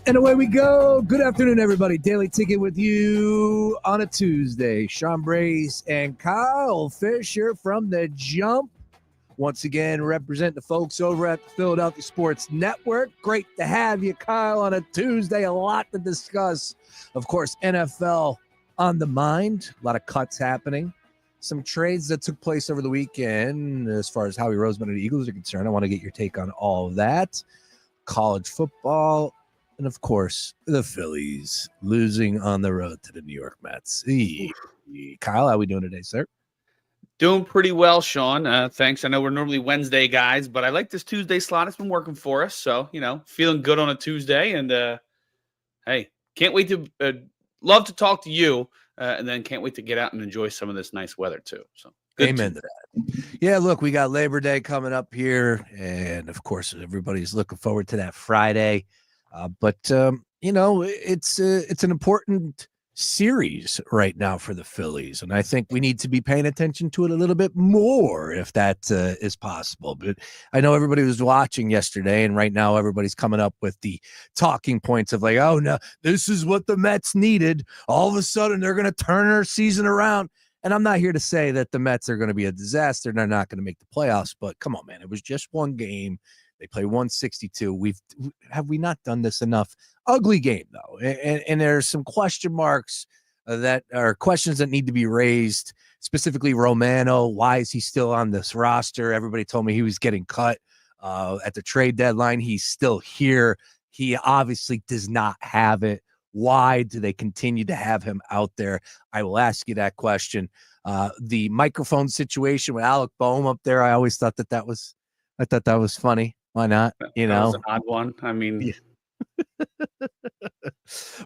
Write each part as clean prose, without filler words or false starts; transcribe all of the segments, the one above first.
And away we go. Good afternoon, everybody. Daily Ticket with you on a Tuesday. Sean Brace and Kyle Fisher from The Jump. Once again, represent the folks over at the Philadelphia Sports Network. Great to have you, Kyle, on a Tuesday. A lot to discuss. Of course, NFL on the mind. A lot of cuts happening. Some trades that took place over the weekend as far as Howie Roseman and the Eagles are concerned. I want to get your take on all of that. College football. And, of course, the Phillies losing on the road to the New York Mets. Kyle, how are we doing today, sir? Doing pretty well, Sean. Thanks. I know we're normally Wednesday guys, but I like this Tuesday slot. It's been working for us. So, feeling good on a Tuesday. And, hey, can't wait to love to talk to you. And then can't wait to get out and enjoy some of this nice weather, too. So, amen to that. Yeah, look, we got Labor Day coming up here. And, of course, everybody's looking forward to that Friday. But it's an important series right now for the Phillies. And I think we need to be paying attention to it a little bit more if that is possible. But I know everybody was watching yesterday, and right now everybody's coming up with the talking points of like, oh, no, this is what the Mets needed. All of a sudden, they're going to turn their season around. And I'm not here to say that the Mets are going to be a disaster. They're not going to make the playoffs. But come on, man, it was just one game. They play 162. Have we not done this enough? Ugly game, though. And there's some question marks that are questions that need to be raised, specifically Romano. Why is he still on this roster? Everybody told me he was getting cut at the trade deadline. He's still here. He obviously does not have it. Why do they continue to have him out there? I will ask you that question. The microphone situation with Alec Boehm up there, I always thought that was funny. Why not? That was an odd one. I mean, yeah.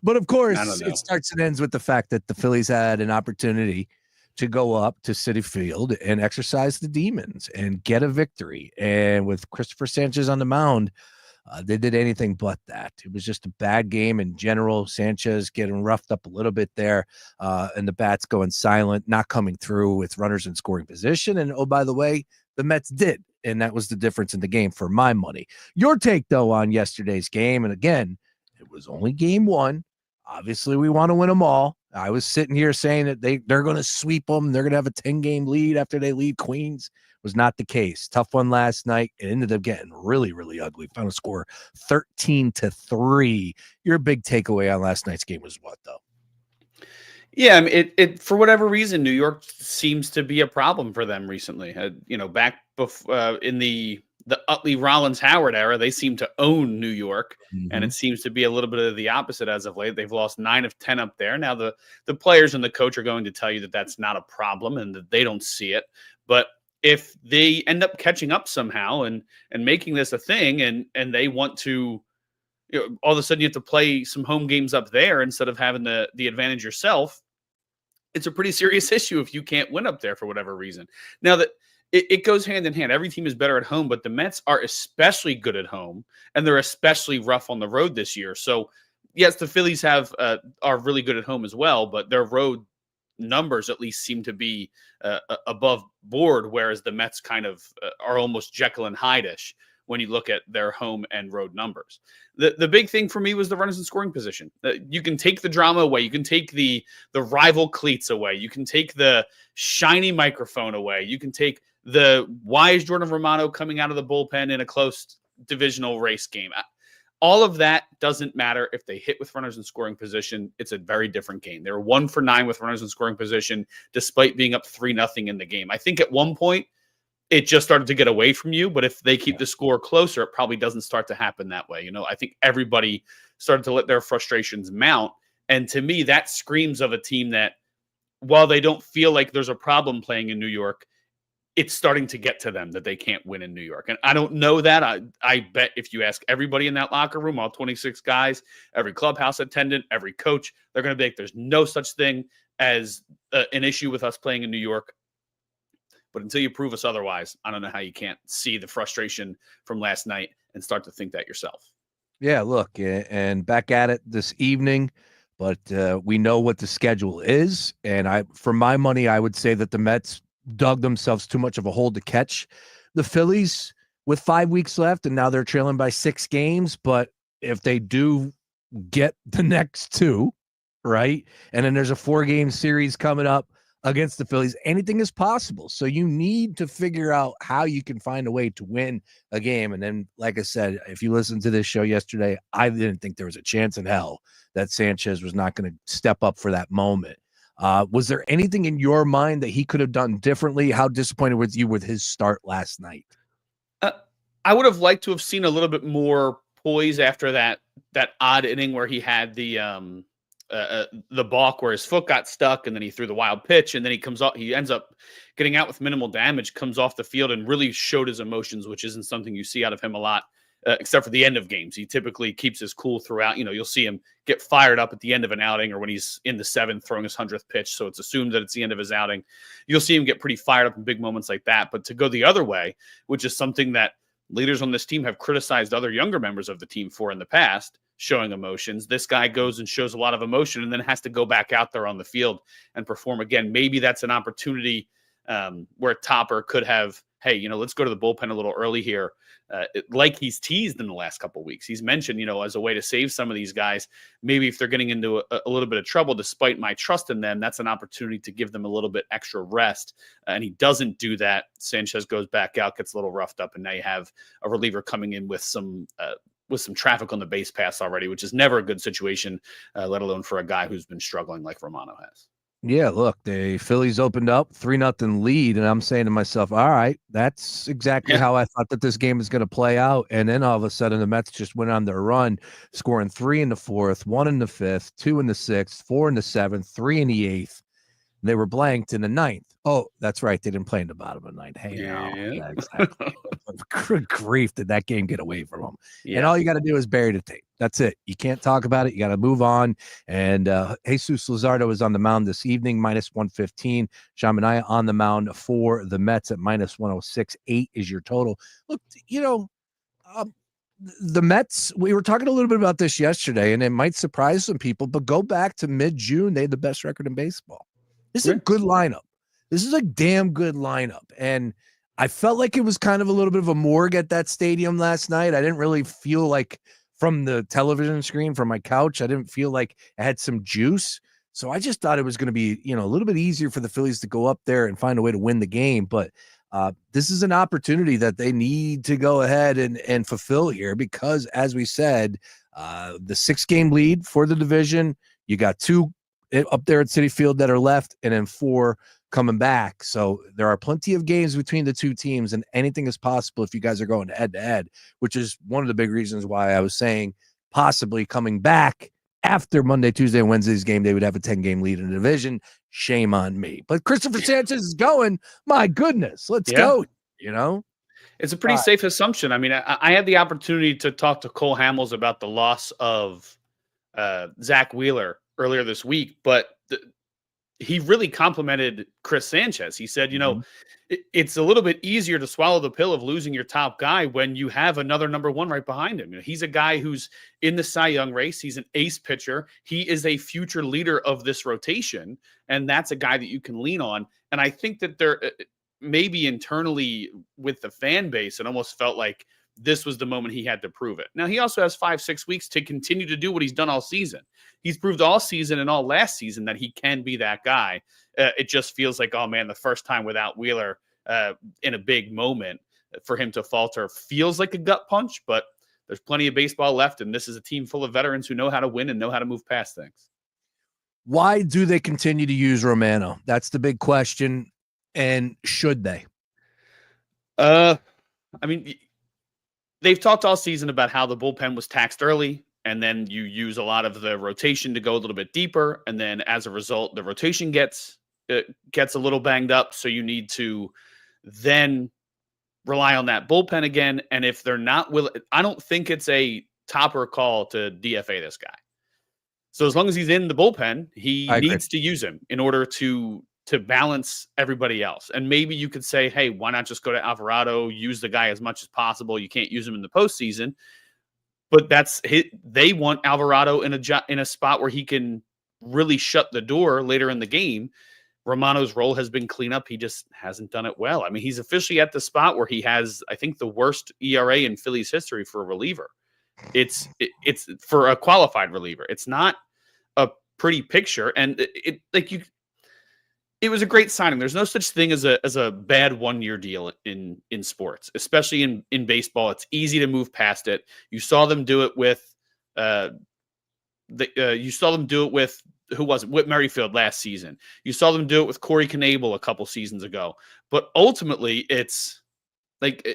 But of course, it starts and ends with the fact that the Phillies had an opportunity to go up to Citi Field and exercise the demons and get a victory. And with Christopher Sanchez on the mound, they did anything but that. It was just a bad game in general. Sanchez getting roughed up a little bit there, and the bats going silent, not coming through with runners in scoring position. And, oh, by the way, the Mets did. And that was the difference in the game for my money. Your take, though, on yesterday's game, and again, it was only game one. Obviously, we want to win them all. I was sitting here saying that they're going to sweep them. They're going to have a 10-game lead after they leave Queens. Was not the case. Tough one last night. It ended up getting really, really ugly. Final score 13-3. Your big takeaway on last night's game was what, though? Yeah, I mean, it for whatever reason, New York seems to be a problem for them recently. Back before in the Utley Rollins Howard era, they seem to own New York, and it seems to be a little bit of the opposite as of late. They've lost 9 of 10 up there. Now the players and the coach are going to tell you that that's not a problem and that they don't see it. But if they end up catching up somehow and making this a thing, and they want to, all of a sudden you have to play some home games up there instead of having the advantage yourself. It's a pretty serious issue if you can't win up there for whatever reason. Now that it goes hand in hand. Every team is better at home, but the Mets are especially good at home, and they're especially rough on the road this year. So yes, the Phillies are really good at home as well, but their road numbers at least seem to be above board, whereas the Mets kind of are almost Jekyll and Hyde-ish when you look at their home and road numbers. The big thing for me was the runners in scoring position. You can take the drama away. You can take the rival cleats away. You can take the shiny microphone away. You can take why is Jordan Romano coming out of the bullpen in a close divisional race game? All of that doesn't matter if they hit with runners in scoring position. It's a very different game. They were 1 for 9 with runners in scoring position, despite being up 3-0 in the game. I think at one point, it just started to get away from you. But if they keep the score closer, it probably doesn't start to happen that way. I think everybody started to let their frustrations mount. And to me, that screams of a team that, while they don't feel like there's a problem playing in New York, it's starting to get to them that they can't win in New York. And I don't know that. I bet if you ask everybody in that locker room, all 26 guys, every clubhouse attendant, every coach, they're going to be like, there's no such thing as an issue with us playing in New York. But until you prove us otherwise, I don't know how you can't see the frustration from last night and start to think that yourself. Yeah, look, and back at it this evening, but we know what the schedule is. And for my money, I would say that the Mets dug themselves too much of a hole to catch the Phillies with 5 weeks left, and now they're trailing by 6 games. But if they do get the next 2, right? And then there's a 4-game series coming up against the Phillies. Anything is possible. So you need to figure out how you can find a way to win a game. And then, like I said, if you listened to this show yesterday, I didn't think there was a chance in hell that Sanchez was not going to step up for that moment. Was there anything in your mind that he could have done differently? How disappointed were you with his start last night? I would have liked to have seen a little bit more poise after that odd inning where he had the balk where his foot got stuck, and then he threw the wild pitch, and then he ends up getting out with minimal damage, comes off the field and really showed his emotions, which isn't something you see out of him a lot, except for the end of games. He typically keeps his cool throughout. You'll see him get fired up at the end of an outing or when he's in the 7th throwing his 100th pitch. So it's assumed that it's the end of his outing. You'll see him get pretty fired up in big moments like that. But to go the other way, which is something that leaders on this team have criticized other younger members of the team for in the past, showing emotions. This guy goes and shows a lot of emotion and then has to go back out there on the field and perform again. Maybe that's an opportunity where Topper could have, hey, let's go to the bullpen a little early here. Like he's teased in the last couple of weeks. He's mentioned, as a way to save some of these guys, maybe if they're getting into a little bit of trouble, despite my trust in them, that's an opportunity to give them a little bit extra rest. And he doesn't do that. Sanchez goes back out, gets a little roughed up, and now you have a reliever coming in with some traffic on the base pass already, which is never a good situation, let alone for a guy who's been struggling like Romano has. Yeah, look, the Phillies opened up 3-0 lead, and I'm saying to myself, all right, that's exactly how I thought that this game is going to play out. And then all of a sudden, the Mets just went on their run, scoring 3 in the 4th, 1 in the 5th, 2 in the 6th, 4 in the 7th, 3 in the 8th. They were blanked in the 9th. Oh, that's right. They didn't play in the bottom of the 9th. Hey, yeah, exactly. Good grief, did that game get away from them? Yeah. And all you got to do is bury the tape. That's it. You can't talk about it. You got to move on. And Jesus Luzardo is on the mound this evening, -115. Sean Manaea on the mound for the Mets at -106. 8 is your total. Look, the Mets, we were talking a little bit about this yesterday, and it might surprise some people, but go back to mid-June. They had the best record in baseball. This is a good lineup. This is a damn good lineup. And I felt like it was kind of a little bit of a morgue at that stadium last night. I didn't really feel like from the television screen, from my couch, I didn't feel like it had some juice. So I just thought it was going to be, a little bit easier for the Phillies to go up there and find a way to win the game. But this is an opportunity that they need to go ahead and fulfill here because, as we said, the 6-game lead for the division, you got 2 up there at Citi Field that are left, and then 4 coming back. So there are plenty of games between the 2 teams, and anything is possible if you guys are going head-to-head, which is one of the big reasons why I was saying possibly coming back after Monday, Tuesday, and Wednesday's game, they would have a 10-game lead in the division. Shame on me. But Christopher Sanchez is going. My goodness, let's go. It's a pretty safe assumption. I mean, I had the opportunity to talk to Cole Hamels about the loss of Zach Wheeler earlier this week, but he really complimented Chris Sanchez. He said, it's a little bit easier to swallow the pill of losing your top guy when you have another number 1 right behind him. He's a guy who's in the Cy Young race. He's an ace pitcher. He is a future leader of this rotation, and that's a guy that you can lean on. And I think that there maybe internally with the fan base, it almost felt like this was the moment he had to prove it. Now, he also has 5-6 weeks to continue to do what he's done all season. He's proved all season and all last season that he can be that guy. It just feels like, oh, man, the first time without Wheeler in a big moment for him to falter feels like a gut punch, but there's plenty of baseball left, and this is a team full of veterans who know how to win and know how to move past things. Why do they continue to use Romano? That's the big question, and should they? I mean, they've talked all season about how the bullpen was taxed early, and then you use a lot of the rotation to go a little bit deeper, and then as a result, the rotation gets a little banged up, so you need to then rely on that bullpen again. And if they're not willing, I don't think it's a Topper call to DFA this guy. So as long as he's in the bullpen, he needs to use him in order to balance everybody else. And maybe you could say, hey, why not just go to Alvarado, use the guy as much as possible? You can't use him in the postseason, but they want Alvarado in a spot where he can really shut the door later in the game. Romano's role has been cleanup. He just hasn't done it well. I mean, he's officially at the spot where he has, I think, the worst ERA in Phillies history for a reliever. it's for a qualified reliever. It's not a pretty picture, and it was a great signing. There's no such thing as a bad 1-year deal in sports, especially in baseball. It's easy to move past it. You saw them do it with who was it? Whit Merrifield last season. You saw them do it with Corey Knebel a couple seasons ago. But ultimately, it's like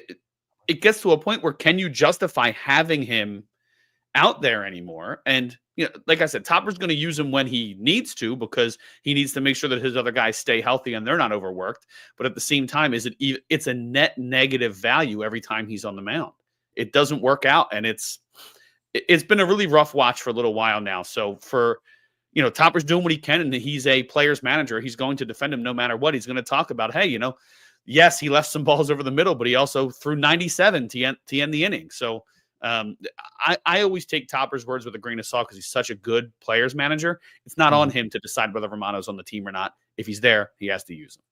it gets to a point where can you justify having him out there anymore? And like I said, Topper's going to use him when he needs to, because he needs to make sure that his other guys stay healthy and they're not overworked. But at the same time, it's a net negative value every time he's on the mound. It doesn't work out, and it's been a really rough watch for a little while now. So for Topper's doing what he can, and he's a player's manager. He's going to defend him no matter what. He's going to talk about, hey, yes, he left some balls over the middle, but he also threw 97 to end the inning. So I always take Topper's words with a grain of salt because he's such a good players manager. It's not on him to decide whether Romano's on the team or not. If he's there, he has to use him.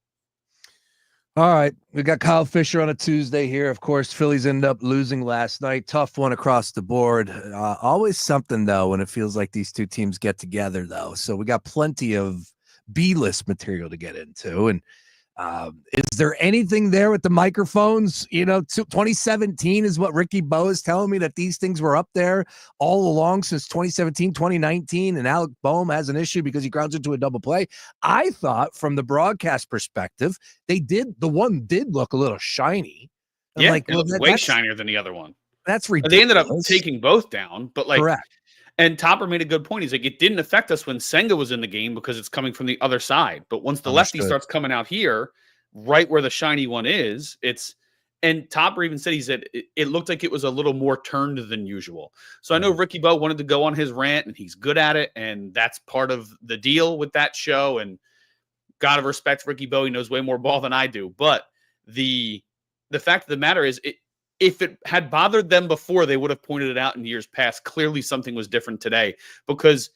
All right. We got Kyle Fisher on a Tuesday here. Of course, Phillies ended up losing last night. Tough one across the board. Always something, though, when it feels like these two teams get together, though. So we got plenty of B-list material to get into. And is there anything there with the microphones? 2017 is what Ricky Bo is telling me, that these things were up there all along since 2017, 2019, and Alec Boehm has an issue because he grounds into a double play. I thought from the broadcast perspective, the one did look a little shiny. Yeah, it looked way shinier than the other one. That's ridiculous. They ended up taking both down, but correct. And Topper made a good point. He's like, it didn't affect us when Senga was in the game because it's coming from the other side. But once the lefty starts coming out here, right where the shiny one is, and Topper even said, it looked like it was a little more turned than usual. So I know Ricky Bo wanted to go on his rant, and he's good at it. And that's part of the deal with that show. And gotta respect Ricky Bo. He knows way more ball than I do. But the fact of the matter is, if it had bothered them before, they would have pointed it out in years past. Clearly something was different today, because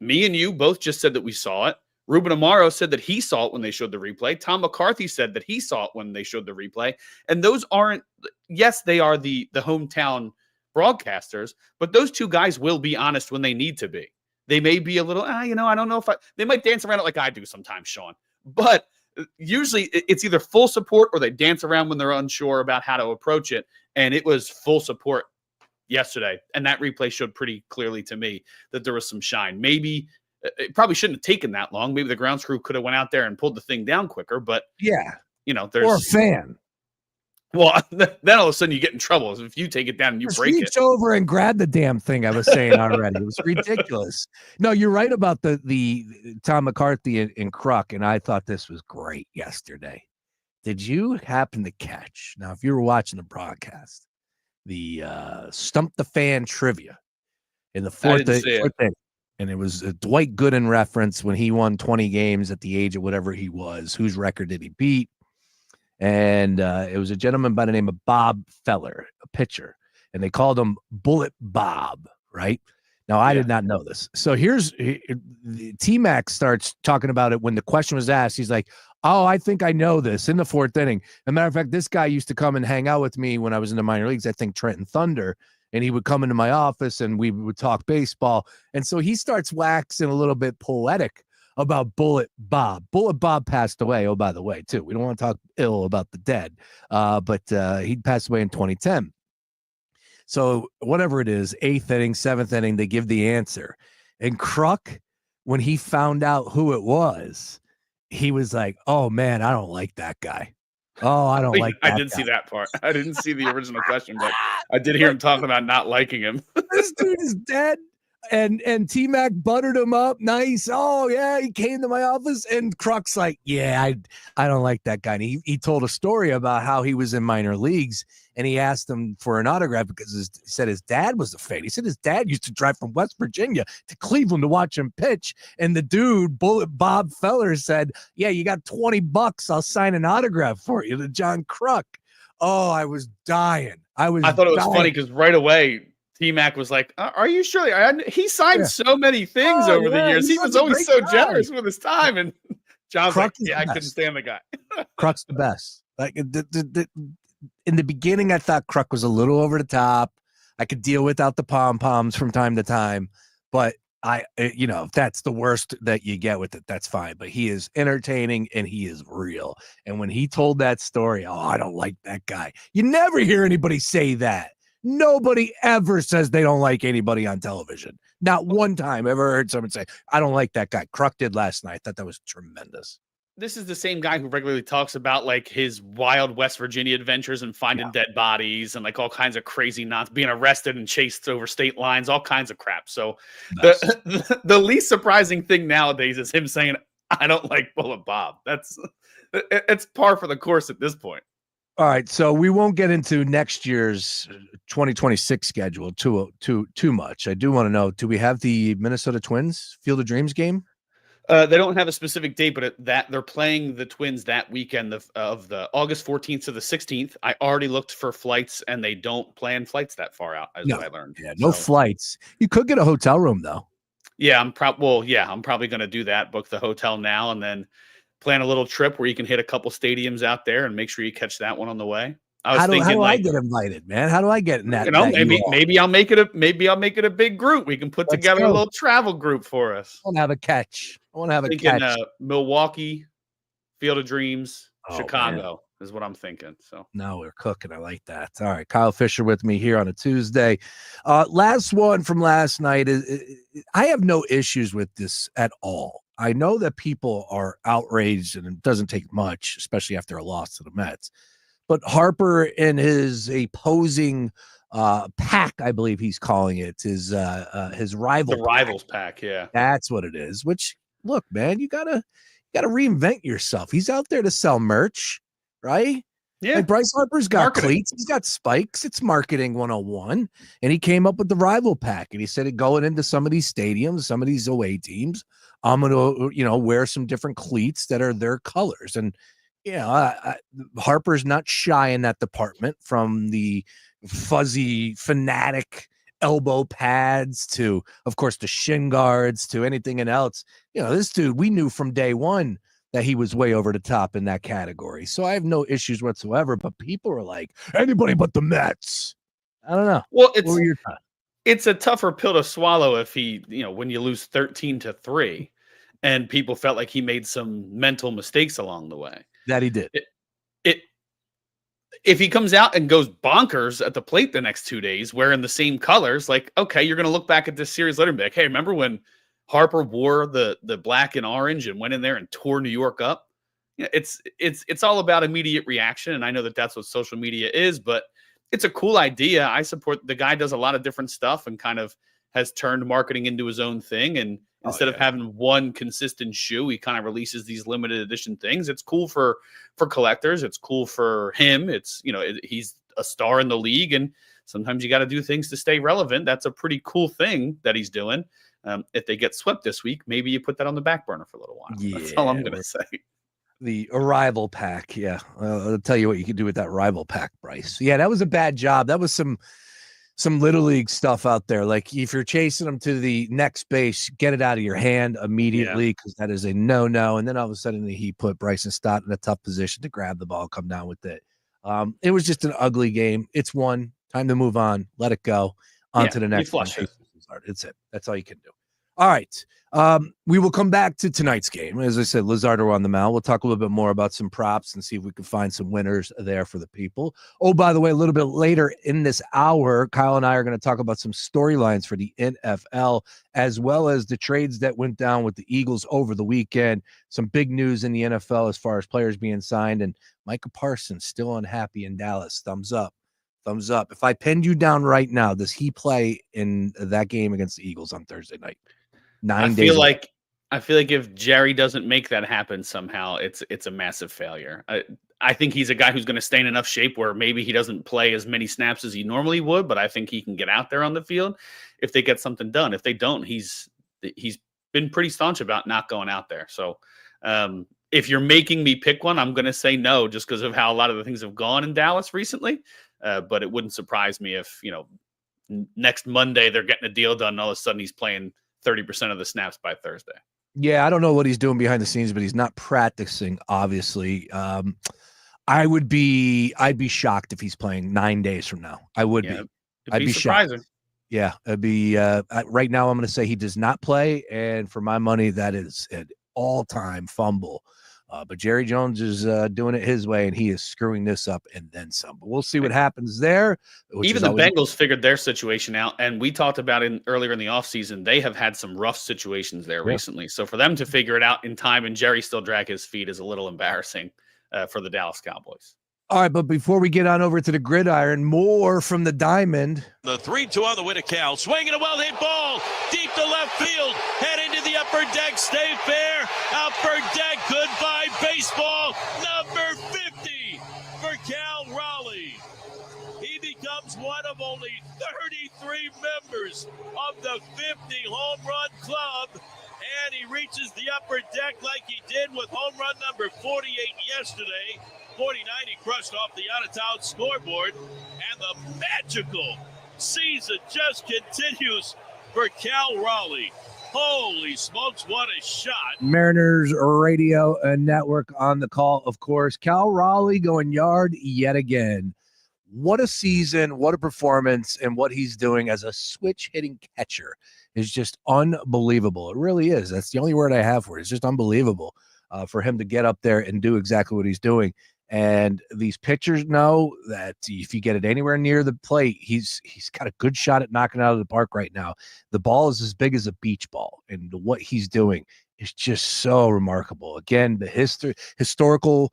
me and you both just said that we saw it. Ruben Amaro said that he saw it when they showed the replay. Tom McCarthy said that he saw it when they showed the replay. And those aren't, yes, they are the hometown broadcasters, but those two guys will be honest when they need to be. They may be a little, I don't know if they might dance around it like I do sometimes, Sean, but usually it's either full support or they dance around when they're unsure about how to approach it. And it was full support yesterday. And that replay showed pretty clearly to me that there was some shine. Maybe it probably shouldn't have taken that long. Maybe the grounds crew could have went out there and pulled the thing down quicker, but there's or a fan. Well, then all of a sudden you get in trouble if you take it down and you break it. Reach over and grab the damn thing. I was saying already. It was ridiculous. No, you're right about the Tom McCarthy and Kruk, and I thought this was great yesterday. Did you happen to catch, now if you were watching the broadcast, the Stump the Fan trivia in the fourth inning? And it was a Dwight Gooden reference when he won 20 games at the age of whatever he was. Whose record did he beat? And it was a gentleman by the name of Bob Feller, a pitcher. And they called him Bullet Bob, right? Now, I did not know this. So here's T-Mac starts talking about it when the question was asked. He's like, oh, I think I know this in the fourth inning. As a matter of fact, this guy used to come and hang out with me when I was in the minor leagues, I think Trenton Thunder. And he would come into my office and we would talk baseball. And so he starts waxing a little bit poetic about Bullet Bob. Bullet Bob passed away, oh, by the way, too. We don't want to talk ill about the dead, but he passed away in 2010. So whatever it is, 8th inning, 7th inning, they give the answer. And Kruk, when he found out who it was, he was like, oh, man, I don't like that guy. Oh, I don't like that. I didn't see that part. I didn't see the original question, but I did hear him talking about not liking him. This dude is dead. And T-Mac buttered him up. Nice. Oh, yeah, he came to my office. And Kruk's like, yeah, I don't like that guy. And he told a story about how he was in minor leagues. And he asked him for an autograph because he said his dad was a fan. He said his dad used to drive from West Virginia to Cleveland to watch him pitch. And the dude, Bullet Bob Feller, said, yeah, you got $20. I'll sign an autograph for you to John Kruk. Oh, I was dying. I thought it was funny because right away, T-Mac was like, are you sure? He signed so many things over the years. He was always so generous with his time. And John's like, I couldn't stand the guy. Kruk's the best. Like in the beginning, I thought Kruk was a little over the top. I could deal without the pom-poms from time to time, but if that's the worst that you get with it, that's fine. But he is entertaining and he is real. And when he told that story, I don't like that guy. You never hear anybody say that. Nobody ever says they don't like anybody on television. Not one time ever heard someone say, I don't like that guy. Kruk did last night. I thought that was tremendous. This is the same guy who regularly talks about like his wild West Virginia adventures and finding dead bodies and like all kinds of crazy nonsense, being arrested and chased over state lines, all kinds of crap. So the least surprising thing nowadays is him saying, I don't like Bullet Bob. It's par for the course at this point. All right, so we won't get into next year's 2026 schedule too much. I do want to know, do we have the Minnesota Twins Field of Dreams game? They don't have a specific date, but they're playing the Twins that weekend of the August 14th to the 16th. I already looked for flights, and they don't plan flights that far out, as what I learned. Yeah, no flights. You could get a hotel room though. Yeah, I'm probably going to do that. Book the hotel now, and then plan a little trip where you can hit a couple stadiums out there, and make sure you catch that one on the way. How do I get invited, man? How do I get in that? Maybe I'll make it a big group. We can put together a little travel group for us. I want to have a catch. Milwaukee, Field of Dreams, Chicago is what I'm thinking. So now we're cooking. I like that. All right, Kyle Fisher with me here on a Tuesday. Last one from last night is I have no issues with this at all. I know that people are outraged, and it doesn't take much, especially after a loss to the Mets. But Harper and his opposing pack, I believe he's calling it, his rival. The rivals pack, yeah. That's what it is. Which, look, man, you gotta reinvent yourself. He's out there to sell merch, right? Yeah. Like Bryce Harper's got cleats, he's got spikes. It's marketing 101. And he came up with the rival pack, and he said, going into some of these stadiums, some of these away teams, I'm gonna, wear some different cleats that are their colors. And Harper's not shy in that department, from the fuzzy fanatic elbow pads to, of course, the shin guards to anything else. This dude, we knew from day one that he was way over the top in that category. So I have no issues whatsoever. But people are like, anybody but the Mets. I don't know. Well, it's a tougher pill to swallow if he, when you lose 13-3 and people felt like he made some mental mistakes along the way. That he did. If he comes out and goes bonkers at the plate the next 2 days wearing the same colors, like, okay, you're going to look back at this series later and be like, hey, remember when Harper wore the black and orange and went in there and tore New York up? It's all about immediate reaction. And I know that that's what social media is, but it's a cool idea. I support the guy. Does a lot of different stuff and kind of has turned marketing into his own thing. And instead of having one consistent shoe, he kind of releases these limited edition things. It's cool for collectors. It's cool for him. It's, he's a star in the league, and sometimes you got to do things to stay relevant. That's a pretty cool thing that he's doing. If they get swept this week, maybe you put that on the back burner for a little while. Yeah, that's all I'm going to say. The arrival pack. Yeah. I'll tell you what you can do with that arrival pack, Bryce. Yeah, that was a bad job. That was some little league stuff out there. Like, if you're chasing them to the next base, get it out of your hand immediately, because that is a no-no. And then all of a sudden he put Bryson Stott in a tough position to grab the ball, come down with it. It was just an ugly game. It's one. Time to move on. Let it go. On to the next one. It's it. That's all you can do. All right. We will come back to tonight's game. As I said, Lizardo on the mound. We'll talk a little bit more about some props and see if we can find some winners there for the people. Oh, by the way, a little bit later in this hour, Kyle and I are going to talk about some storylines for the NFL, as well as the trades that went down with the Eagles over the weekend. Some big news in the NFL as far as players being signed, and Micah Parsons still unhappy in Dallas. Thumbs up. Thumbs up. If I pinned you down right now, does he play in that game against the Eagles on Thursday night? 9 days. I feel like if Jerry doesn't make that happen somehow, it's a massive failure. I think he's a guy who's going to stay in enough shape where maybe he doesn't play as many snaps as he normally would, but I think he can get out there on the field if they get something done. If they don't, he's been pretty staunch about not going out there. So if you're making me pick one, I'm going to say no, just because of how a lot of the things have gone in Dallas recently. But it wouldn't surprise me if, next Monday they're getting a deal done and all of a sudden he's playing 30% of the snaps by Thursday. Yeah, I don't know what he's doing behind the scenes, but he's not practicing, obviously. I'd be shocked if he's playing 9 days from now. I would be. It'd I'd be be shocked. surprising. Yeah, it'd be right now. I'm going to say he does not play, and for my money, that is an all-time fumble. But Jerry Jones is doing it his way, and he is screwing this up and then some. But we'll see what happens there. Even the Bengals figured their situation out, and we talked about it earlier in the offseason. They have had some rough situations there recently. So for them to figure it out in time and Jerry still drag his feet is a little embarrassing for the Dallas Cowboys. All right, but before we get on over to the gridiron, more from the diamond. The 3-2 on the way to Cal. Swinging a well-hit ball deep to left field. Head into the upper deck. Stay fair. Upper deck. Goodbye baseball. Number 50 for Cal Raleigh. He becomes one of only 33 members of the 50 home run club. And he reaches the upper deck like he did with home run number 48 yesterday. 49, he crushed off the out-of-town scoreboard, and the magical season just continues for Cal Raleigh. Holy smokes, what a shot. Mariners Radio Network on the call, of course. Cal Raleigh going yard yet again. What a season, what a performance, and what he's doing as a switch-hitting catcher is just unbelievable. It really is. That's the only word I have for it. It's just unbelievable for him to get up there and do exactly what he's doing. And these pitchers know that if you get it anywhere near the plate, he's got a good shot at knocking it out of the park right now. The ball is as big as a beach ball, and what he's doing is just so remarkable. Again, the historical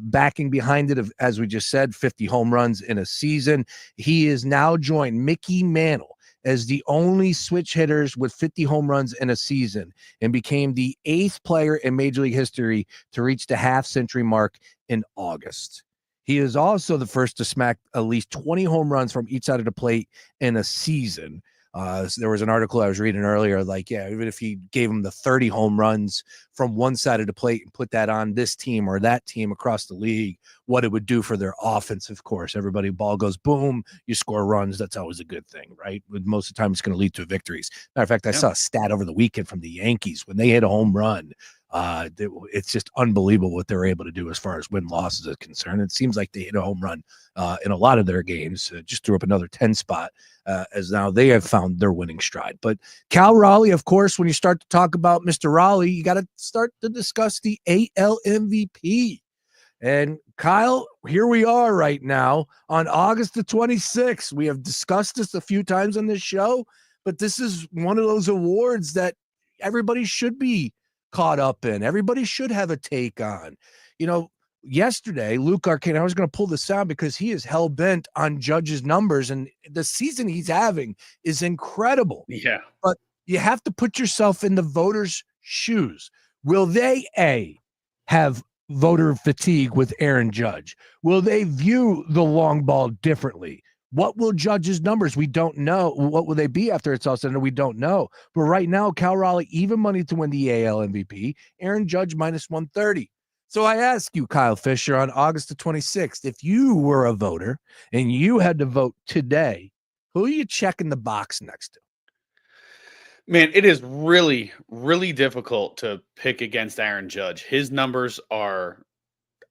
backing behind it, of, as we just said, 50 home runs in a season. He is now joined Mickey Mantle as the only switch hitters with 50 home runs in a season, and became the 8th player in Major League history to reach the half-century mark in August. He is also the first to smack at least 20 home runs from each side of the plate in a season. So there was an article I was reading earlier, like, yeah, even if he gave him the 30 home runs from one side of the plate and put that on this team or that team across the league, what it would do for their offense, of course. Everybody, ball goes boom, you score runs. That's always a good thing, right? Most of the time, it's going to lead to victories. Matter of fact, I saw a stat over the weekend from the Yankees when they hit a home run. It's just unbelievable what they're able to do as far as win-losses is concerned. It seems like they hit a home run in a lot of their games, just threw up another 10 spot as now they have found their winning stride. But Cal Raleigh, of course, when you start to talk about Mr. Raleigh, you got to start to discuss the AL MVP. And Kyle, here we are right now on August the 26th. We have discussed this a few times on this show, but this is one of those awards that everybody should be caught up in. Everybody should have a take on. You know, yesterday, Luke Arcane, I was going to pull this out because he is hell-bent on Judge's numbers, and the season he's having is incredible. Yeah. But you have to put yourself in the voters' shoes. Will they, A, have voter fatigue with Aaron Judge? Will they view the long ball differently? What will Judge's numbers? We don't know. What will they be after it's all said and done? We don't know. But right now, Cal Raleigh, even money to win the AL MVP. Aaron Judge minus 130. So I ask you, Kyle Fisher, on August the 26th, if you were a voter and you had to vote today, who are you checking the box next to? Man, it is really, really difficult to pick against Aaron Judge. His numbers are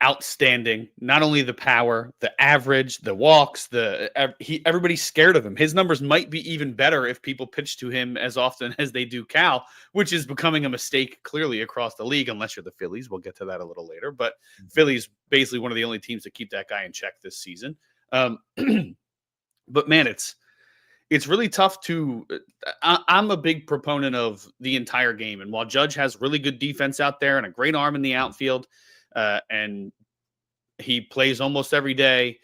outstanding. Not only the power, the average, the walks, everybody's scared of him. His numbers might be even better if people pitch to him as often as they do Cal, which is becoming a mistake clearly across the league, unless you're the Phillies. We'll get to that a little later. But Phillies basically one of the only teams to keep that guy in check this season. But man, it's really tough to. I'm a big proponent of the entire game, and while Judge has really good defense out there and a great arm in the outfield, and he plays almost every day.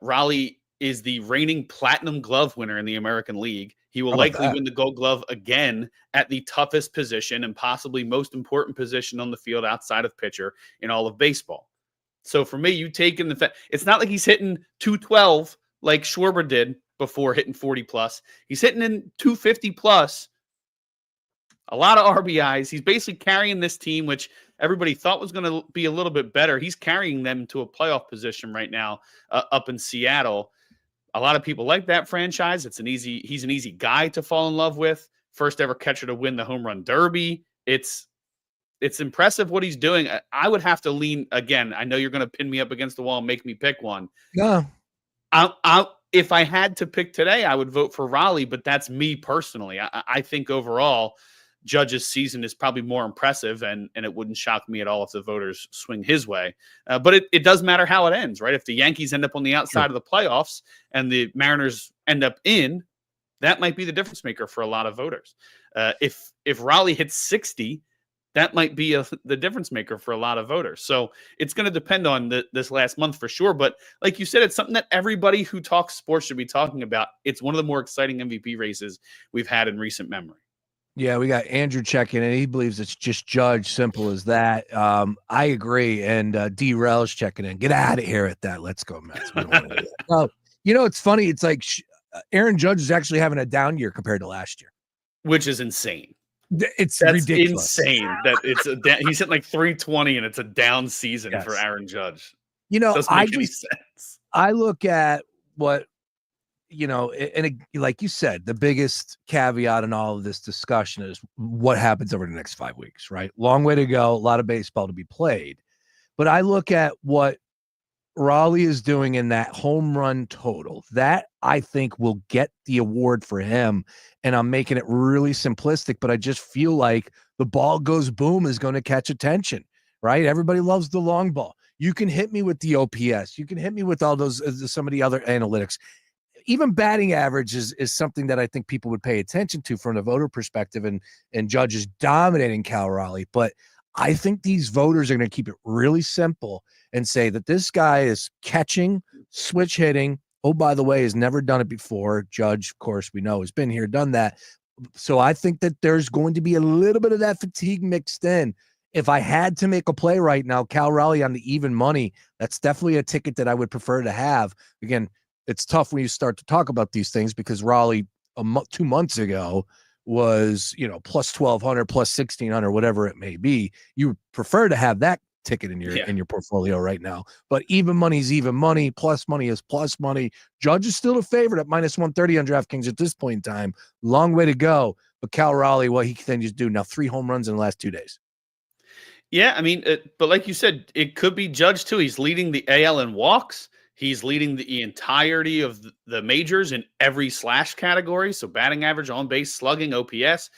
Raleigh is the reigning platinum glove winner in the American League. He will likely win the Gold Glove again at the toughest position and possibly most important position on the field outside of pitcher in all of baseball. So for me, you take in the fact it's not like he's hitting 212 like Schwarber did before hitting 40 plus. He's hitting in 250 plus. A lot of RBIs. He's basically carrying this team, which everybody thought was going to be a little bit better. He's carrying them to a playoff position right now up in Seattle. A lot of people like that franchise. He's an easy guy to fall in love with. First ever catcher to win the home run derby. It's impressive what he's doing. I would have to lean again. I know you're going to pin me up against the wall and make me pick one. No. if I had to pick today, I would vote for Raleigh, but that's me personally. I think overall, Judge's season is probably more impressive, and it wouldn't shock me at all if the voters swing his way. But it does matter how it ends, right? If the Yankees end up on the outside of the playoffs and the Mariners end up in, that might be the difference maker for a lot of voters. If Raleigh hits 60, that might be the difference maker for a lot of voters. So it's going to depend on this last month for sure. But like you said, it's something that everybody who talks sports should be talking about. It's one of the more exciting MVP races we've had in recent memory. Yeah, we got Andrew checking in. He believes it's just Judge, simple as that. I agree. And D-Rel's checking in. Get out of here at that. Let's go, Mets. We don't want to do that. Well, it's funny. It's like Aaron Judge is actually having a down year compared to last year. Which is insane. That's ridiculous. Insane that he's hitting like 320 and it's a down season for Aaron Judge. Doesn't make any sense. I look at what, and like you said, the biggest caveat in all of this discussion is what happens over the next 5 weeks, right? Long way to go, a lot of baseball to be played. But I look at what Raleigh is doing in that home run total. That, I think, will get the award for him. And I'm making it really simplistic, but I just feel like the ball goes boom is going to catch attention, right? Everybody loves the long ball. You can hit me with the OPS. You can hit me with all those, some of the other analytics. Even batting average is something that I think people would pay attention to from the voter perspective, and Judge is dominating Cal Raleigh. But I think these voters are going to keep it really simple and say that this guy is catching, switch hitting. Oh, by the way, has never done it before. Judge, of course, we know has been here, done that. So I think that there's going to be a little bit of that fatigue mixed in. If I had to make a play right now, Cal Raleigh on the even money, that's definitely a ticket that I would prefer to have. Again, it's tough when you start to talk about these things because Raleigh 2 months ago was, plus 1,200, plus 1,600, whatever it may be. You prefer to have that ticket in your portfolio right now. But even money is even money. Plus money is plus money. Judge is still a favorite at minus 130 on DraftKings at this point in time. Long way to go. But Cal Raleigh, what he can just do now, 3 home runs in the last 2 days. Yeah, I mean, but like you said, it could be Judge too. He's leading the AL in walks. He's leading the entirety of the majors in every slash category. So batting average, on base, slugging, OPS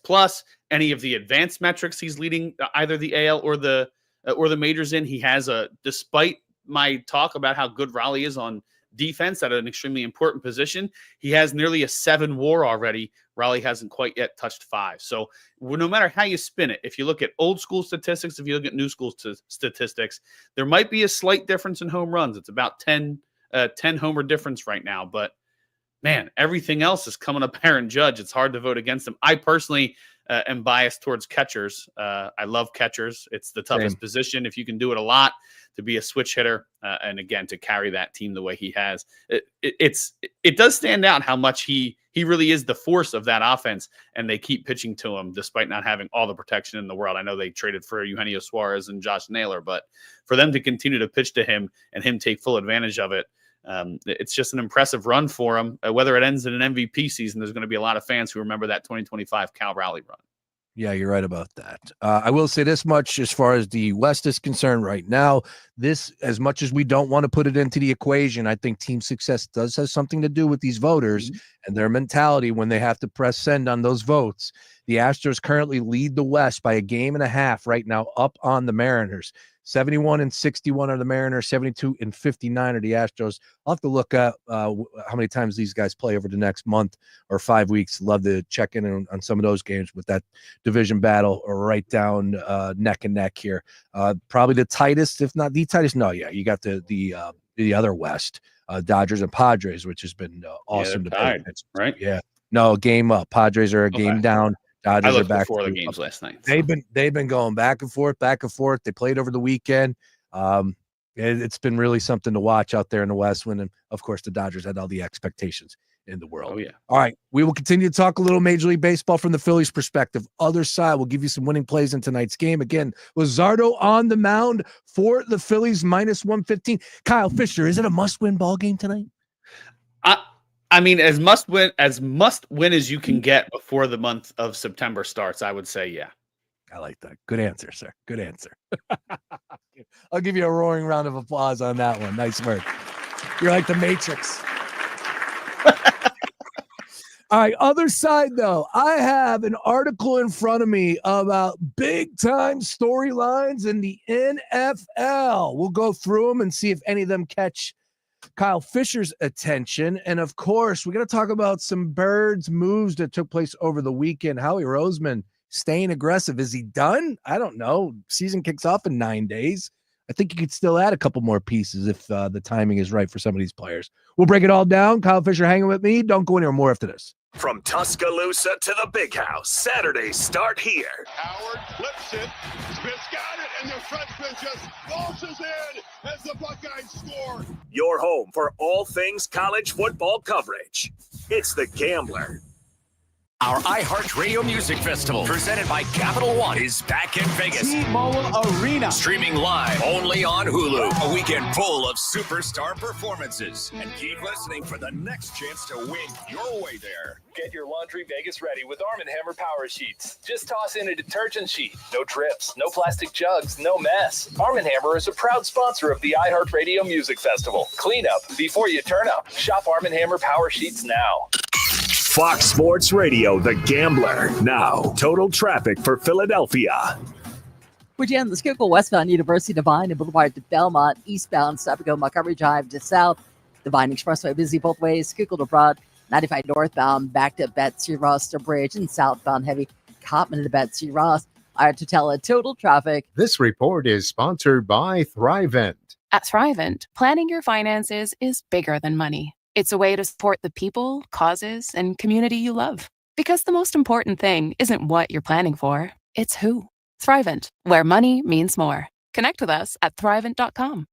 plus, any of the advanced metrics, he's leading either the AL or the majors in. He has despite my talk about how good Raleigh is on defense at an extremely important position, he has nearly a 7 WAR already. Raleigh hasn't quite yet touched 5. So no matter how you spin it, if you look at old school statistics, if you look at new school statistics, there might be a slight difference in home runs. It's about 10 homer difference right now. But man, everything else is coming up Aaron Judge. It's hard to vote against him. I personally am biased towards catchers. I love catchers. It's the toughest position. If you can do it a lot, to be a switch hitter, and again, to carry that team the way he has, it does stand out how much he really is the force of that offense, and they keep pitching to him despite not having all the protection in the world. I know they traded for Eugenio Suarez and Josh Naylor, but for them to continue to pitch to him and him take full advantage of it, it's just an impressive run for him. Whether it ends in an MVP season, there's going to be a lot of fans who remember that 2025 Cal Raleigh run. Yeah, you're right about that. I will say this much as far as the West is concerned right now. This, as much as we don't want to put it into the equation, I think team success does have something to do with these voters and their mentality when they have to press send on those votes. The Astros currently lead the West by 1.5 games right now, up on the Mariners. 71-61 are the Mariners, 72-59 are the Astros. I'll have to look at how many times these guys play over the next month or 5 weeks. Love to check in on some of those games with that division battle or right down neck and neck here. Probably the tightest, if not the tightest. No, yeah, you got the other West, Dodgers and Padres, which has been awesome to pay attention. Right? Yeah. No, game up. Padres are a game down. Dodgers are back before the games last night. So. They've been going back and forth. They played over the weekend. It's been really something to watch out there in the West. When, of course, the Dodgers had all the expectations in the world. Oh yeah. All right, we will continue to talk a little Major League Baseball from the Phillies' perspective. Other side, we'll give you some winning plays in tonight's game. Again, Luzardo on the mound for the Phillies, minus 115. Kyle Fisher, is it a must-win ball game tonight? I mean, as must win as you can get before the month of September starts, I would say, yeah. I like that. Good answer, sir. Good answer. I'll give you a roaring round of applause on that one. Nice work. You're like the Matrix. All right, other side, though. I have an article in front of me about big-time storylines in the NFL. We'll go through them and see if any of them catch Kyle Fisher's attention. And, of course, we're going to talk about some Birds moves that took place over the weekend. Howie Roseman staying aggressive. Is he done? I don't know. Season kicks off in 9 days. I think you could still add a couple more pieces if the timing is right for some of these players. We'll break it all down. Kyle Fisher hanging with me. Don't go anywhere. More after this. From Tuscaloosa to the Big House, Saturdays start here. Howard flips it. Smith's got it, and the freshman just launches in as the Buckeyes score. Your home for all things college football coverage. It's The Gambler. Our iHeartRadio Music Festival, presented by Capital One, is back in Vegas. T-Mobile Arena. Streaming live only on Hulu. A weekend full of superstar performances. And keep listening for the next chance to win your way there. Get your laundry Vegas ready with Arm & Hammer Power Sheets. Just toss in a detergent sheet. No trips, no plastic jugs, no mess. Arm & Hammer is a proud sponsor of the iHeartRadio Music Festival. Clean up before you turn up. Shop Arm & Hammer Power Sheets now. Fox Sports Radio, The Gambler. Now, total traffic for Philadelphia. Virginia, the Schuylkill westbound University Divine and Boulevard to Belmont, eastbound Sapago Montgomery Drive to south. Divine Expressway busy both ways, Schuylkill to Broad, 95 northbound back to Betsy Ross to Bridge, and southbound heavy Cotman to Betsy Ross. Our Totella total traffic. This report is sponsored by Thrivent. At Thrivent, planning your finances is bigger than money. It's a way to support the people, causes, and community you love. Because the most important thing isn't what you're planning for, it's who. Thrivent, where money means more. Connect with us at Thrivent.com.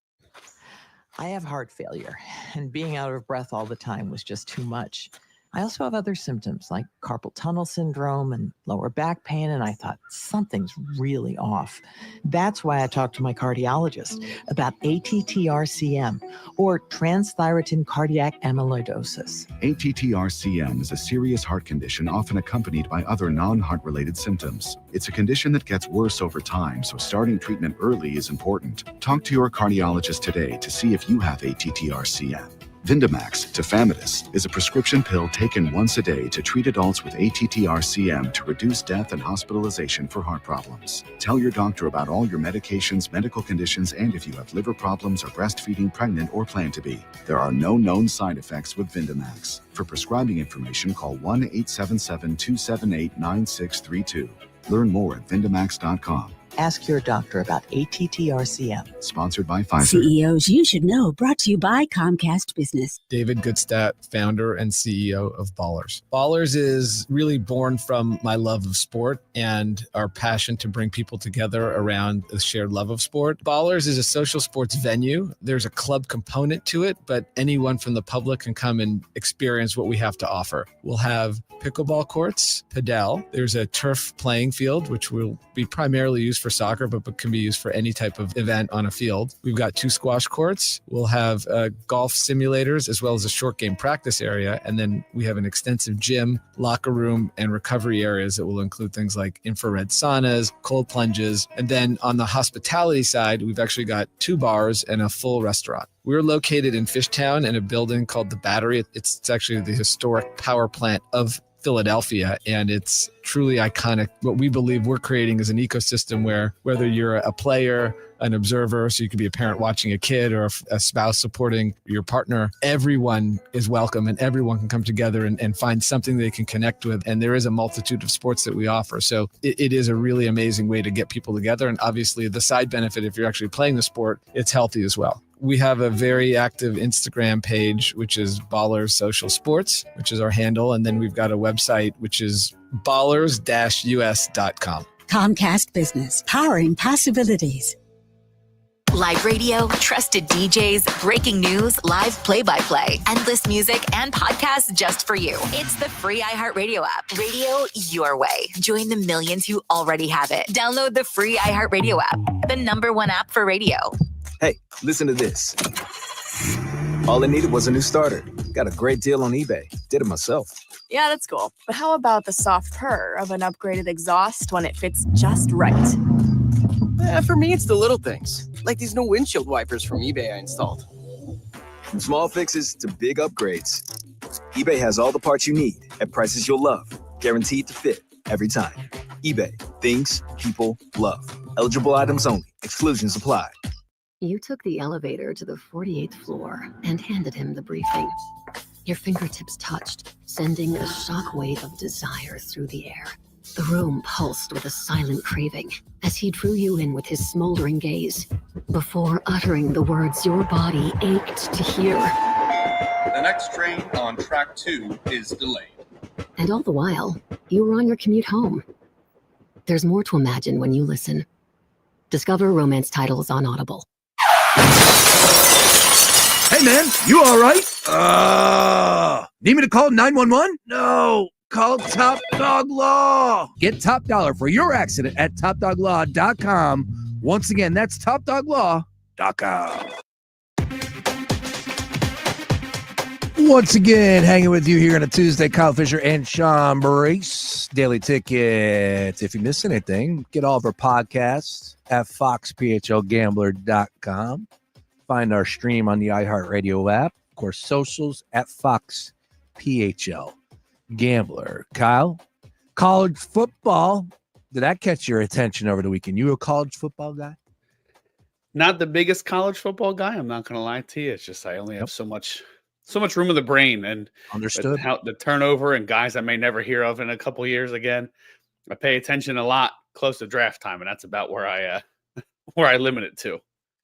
I have heart failure, and being out of breath all the time was just too much. I also have other symptoms like carpal tunnel syndrome and lower back pain, and I thought something's really off. That's why I talked to my cardiologist about ATTR-CM, or transthyretin cardiac amyloidosis. ATTR-CM is a serious heart condition often accompanied by other non-heart-related symptoms. It's a condition that gets worse over time, so starting treatment early is important. Talk to your cardiologist today to see if you have ATTR-CM. Vindamax, tafamidis, is a prescription pill taken once a day to treat adults with ATTR-CM to reduce death and hospitalization for heart problems. Tell your doctor about all your medications, medical conditions, and if you have liver problems or breastfeeding, pregnant, or plan to be. There are no known side effects with Vindamax. For prescribing information, call 1-877-278-9632. Learn more at Vindamax.com. Ask your doctor about ATTR-CM. Sponsored by Pfizer. CEOs you should know, brought to you by Comcast Business. David Goodstadt, founder and CEO of Ballers. Ballers is really born from my love of sport and our passion to bring people together around the shared love of sport. Ballers is a social sports venue. There's a club component to it, but anyone from the public can come and experience what we have to offer. We'll have pickleball courts, padel. There's a turf playing field, which will be primarily used for soccer, but can be used for any type of event on a field. We've got 2 squash courts. We'll have golf simulators as well as a short game practice area. And then we have an extensive gym, locker room, and recovery areas that will include things like infrared saunas, cold plunges. And then on the hospitality side, we've actually got 2 bars and a full restaurant. We're located in Fishtown in a building called The Battery. It's actually the historic power plant of Philadelphia, and it's truly iconic. What we believe we're creating is an ecosystem where whether you're a player, an observer, so you could be a parent watching a kid or a spouse supporting your partner, everyone is welcome and everyone can come together and find something they can connect with. And there is a multitude of sports that we offer. So it is a really amazing way to get people together. And obviously the side benefit, if you're actually playing the sport, it's healthy as well. We have a very active Instagram page, which is Ballers Social Sports, which is our handle. And then we've got a website, which is ballers-us.com. Comcast Business, powering possibilities. Live radio, trusted DJs, breaking news, live play-by-play, endless music, and podcasts just for you. It's the free iHeartRadio app. Radio your way. Join the millions who already have it. Download the free iHeartRadio app, the #1 app for radio. Hey, listen to this. All it needed was a new starter. Got a great deal on eBay. Did it myself. Yeah, that's cool. But how about the soft purr of an upgraded exhaust when it fits just right? For me, it's the little things, like these new windshield wipers from eBay I installed. From small fixes to big upgrades, eBay has all the parts you need at prices you'll love, guaranteed to fit every time. eBay, things people love. Eligible items only. Exclusions apply. You took the elevator to the 48th floor and handed him the briefing. Your fingertips touched, sending a shockwave of desire through the air. The room pulsed with a silent craving as he drew you in with his smoldering gaze, before uttering the words your body ached to hear. The next train on track 2 is delayed. And all the while, you were on your commute home. There's more to imagine when you listen. Discover romance titles on Audible. Hey, man, you all right? Need me to call 911? No, call Top Dog Law. Get top dollar for your accident at topdoglaw.com. Once again, that's topdoglaw.com. Once again, hanging with you here on a Tuesday, Kyle Fisher and Sean Brace. Daily Tickets. If you miss anything, get all of our podcasts at foxphlgambler.com. Find our stream on the iHeartRadio app. Of course, socials at Fox PHL Gambler. Kyle, college football. Did that catch your attention over the weekend? You a college football guy? Not the biggest college football guy. I'm not going to lie to you. It's just I only have so much room in the brain, and understood the turnover and guys I may never hear of in a couple years again. I pay attention a lot close to draft time, and that's about where I limit it to.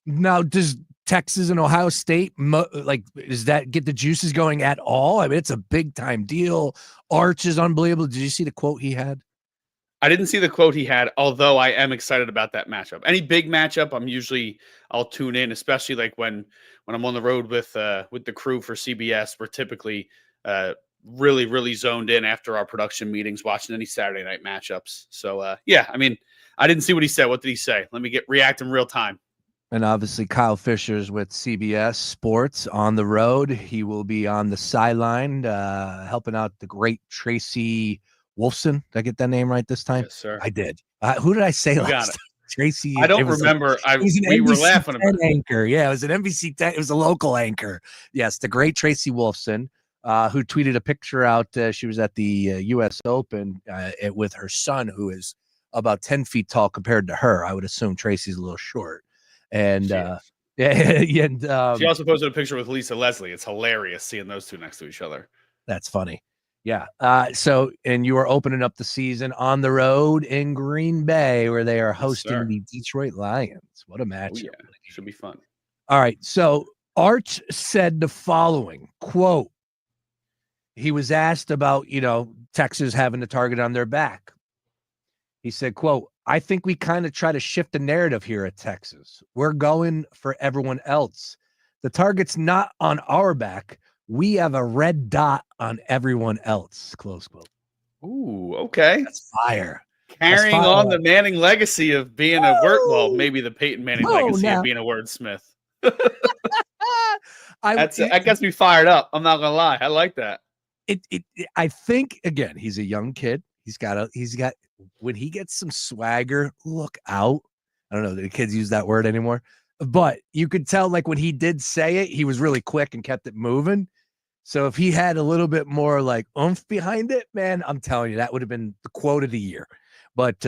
Now, does Texas and Ohio State does that get the juices going at all? I mean, it's a big time deal. Arch is unbelievable. Did you see the quote he had? I didn't see the quote he had, although I am excited about that matchup. Any big matchup, I'll tune in, especially like when I'm on the road with the crew for CBS. We're typically really, really zoned in after our production meetings, watching any Saturday night matchups. So I didn't see what he said. What did he say? Let me react in real time. And obviously Kyle Fisher's with CBS Sports on the road. He will be on the sideline helping out the great Tracy Wolfson. Did I get that name right this time? Yes, sir. I did. Who did I say last got time? Tracy. I don't remember. We were laughing about it. Anchor. Yeah, it was an NBC 10. It was a local anchor. Yes, the great Tracy Wolfson, who tweeted a picture out. She was at the U.S. Open with her son, who is about 10 feet tall compared to her. I would assume Tracy's a little short. And she also posted a picture with Lisa Leslie. It's hilarious seeing those two next to each other. That's funny. Yeah. And you are opening up the season on the road in Green Bay, where they are hosting the Detroit Lions. What a matchup. Oh, yeah. Should be fun. All right. So Arch said the following quote. He was asked about, Texas having the target on their back. He said, quote, I think we kind of try to shift the narrative here at Texas. We're going for everyone else. The target's not on our back. We have a red dot on everyone else. Close quote. Ooh, okay. That's fire. Carrying on the Manning legacy of being maybe the Peyton Manning legacy of being a wordsmith. That gets me fired up. I'm not gonna lie. I like that. I think again, he's a young kid. He's got when he gets some swagger, look out. I don't know the kids use that word anymore, but you could tell like when he did say it, he was really quick and kept it moving. So if he had a little bit more like oomph behind it, man, I'm telling you, that would have been the quote of the year. But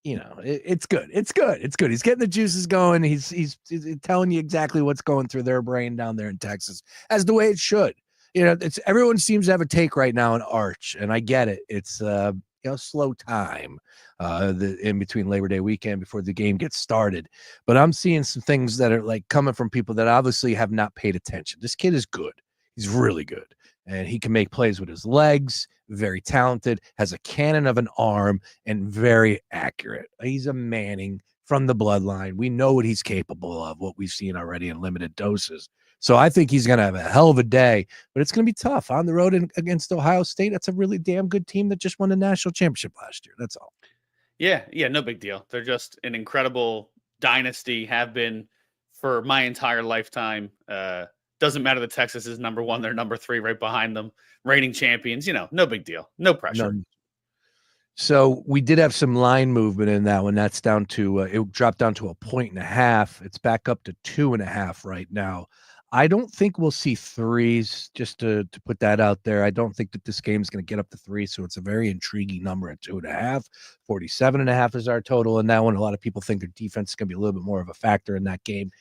it's good. It's good. It's good. He's getting the juices going. He's telling you exactly what's going through their brain down there in Texas, as the way it should. It's everyone seems to have a take right now in Arch, and I get it. It's slow time in between Labor Day weekend before the game gets started. But I'm seeing some things that are like coming from people that obviously have not paid attention. This kid is good. He's really good. And he can make plays with his legs, very talented, has a cannon of an arm, and very accurate. He's a Manning from the bloodline. We know what he's capable of, what we've seen already in limited doses. So I think he's going to have a hell of a day, but it's going to be tough on the road against Ohio State. That's a really damn good team that just won the national championship last year. That's all. Yeah, no big deal. They're just an incredible dynasty, have been for my entire lifetime. Doesn't matter that Texas is number 1. They're number 3 right behind them. Reigning champions, no big deal. No pressure. No. So we did have some line movement in that one. That's down to it dropped down to 1.5. It's back up to 2.5 right now I don't think we'll see threes, just to put that out there. I don't think that this game is going to get up to 3. So it's a very intriguing number at 2.5. 47.5 is our total in that one. A lot of people think their defense is going to be a little bit more of a factor in that game.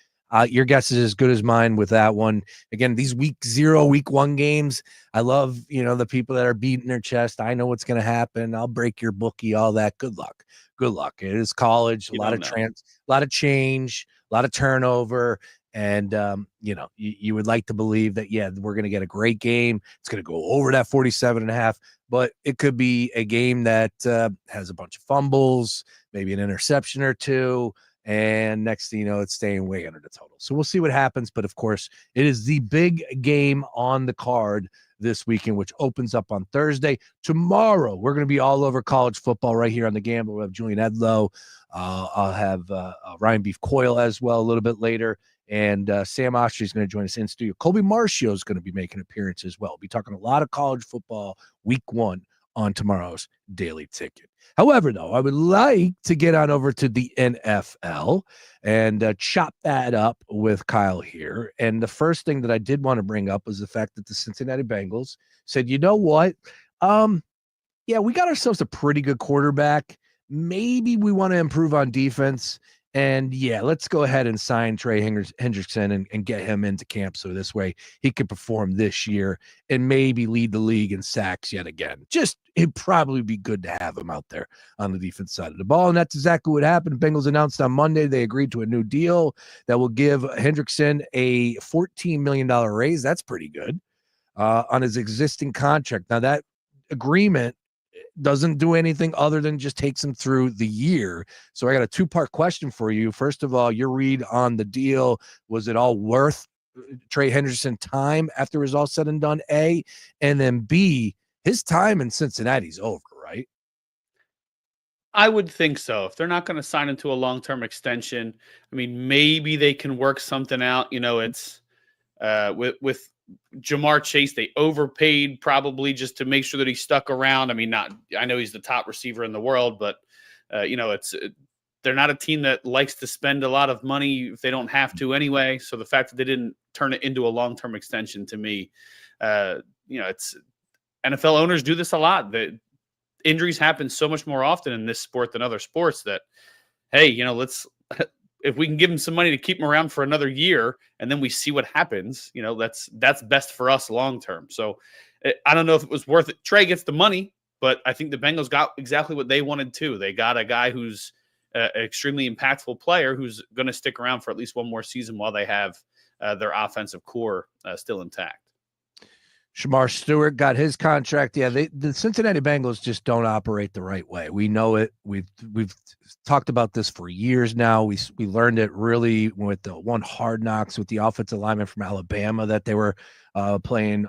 Your guess is as good as mine with that one. Again, these week 0, week 1 games, I love, the people that are beating their chest. I know what's going to happen. I'll break your bookie, all that. Good luck. Good luck. It is college, a lot of change, a lot of turnover. And, you would like to believe that, we're going to get a great game. It's going to go over that 47.5, but it could be a game that has a bunch of fumbles, maybe an interception or two. And next thing you know, it's staying way under the total. So we'll see what happens. But of course, it is the big game on the card this weekend, which opens up on Thursday. Tomorrow, we're going to be all over college football right here on The Gambler. We'll have Julian Edlow. I'll have Ryan Beef Coyle as well a little bit later. And Sam Ostry is going to join us in studio. Colby Marcio is going to be making an appearance as well. We'll be talking a lot of college football week 1 on tomorrow's Daily Ticket. However, though, I would like to get on over to the NFL and chop that up with Kyle here. And the first thing that I did want to bring up was the fact that the Cincinnati Bengals said, you know what? We got ourselves a pretty good quarterback. Maybe we want to improve on defense. And let's go ahead and sign Trey Hendrickson and get him into camp. So this way he could perform this year and maybe lead the league in sacks yet again. It'd probably be good to have him out there on the defense side of the ball. And that's exactly what happened. Bengals announced on Monday, they agreed to a new deal that will give Hendrickson a $14 million raise. That's pretty good on his existing contract. Now that agreement doesn't do anything other than just takes him through the year. So I got a 2-part question for you. First of all, your read on the deal. Was it all worth Trey Hendrickson time after it was all said and done? A, and then B, his time in Cincinnati's over, right? I would think so. If they're not going to sign him to a long-term extension, I mean, maybe they can work something out. It's with Jamar Chase, they overpaid probably just to make sure that he stuck around. I mean, I know he's the top receiver in the world, but they're not a team that likes to spend a lot of money if they don't have to anyway. So the fact that they didn't turn it into a long-term extension, to me, it's NFL owners do this a lot. The injuries happen so much more often in this sport than other sports that, hey, let's if we can give him some money to keep him around for another year and then we see what happens, that's best for us long term. So I don't know if it was worth it. Trey gets the money, but I think the Bengals got exactly what they wanted too. They got a guy who's an extremely impactful player who's going to stick around for at least one more season while they have their offensive core still intact. Shamar Stewart got his contract. The Cincinnati Bengals just don't operate the right way. We know it. We've talked about this for years now. We learned it really with the one Hard Knocks with the offensive lineman from Alabama that they were playing,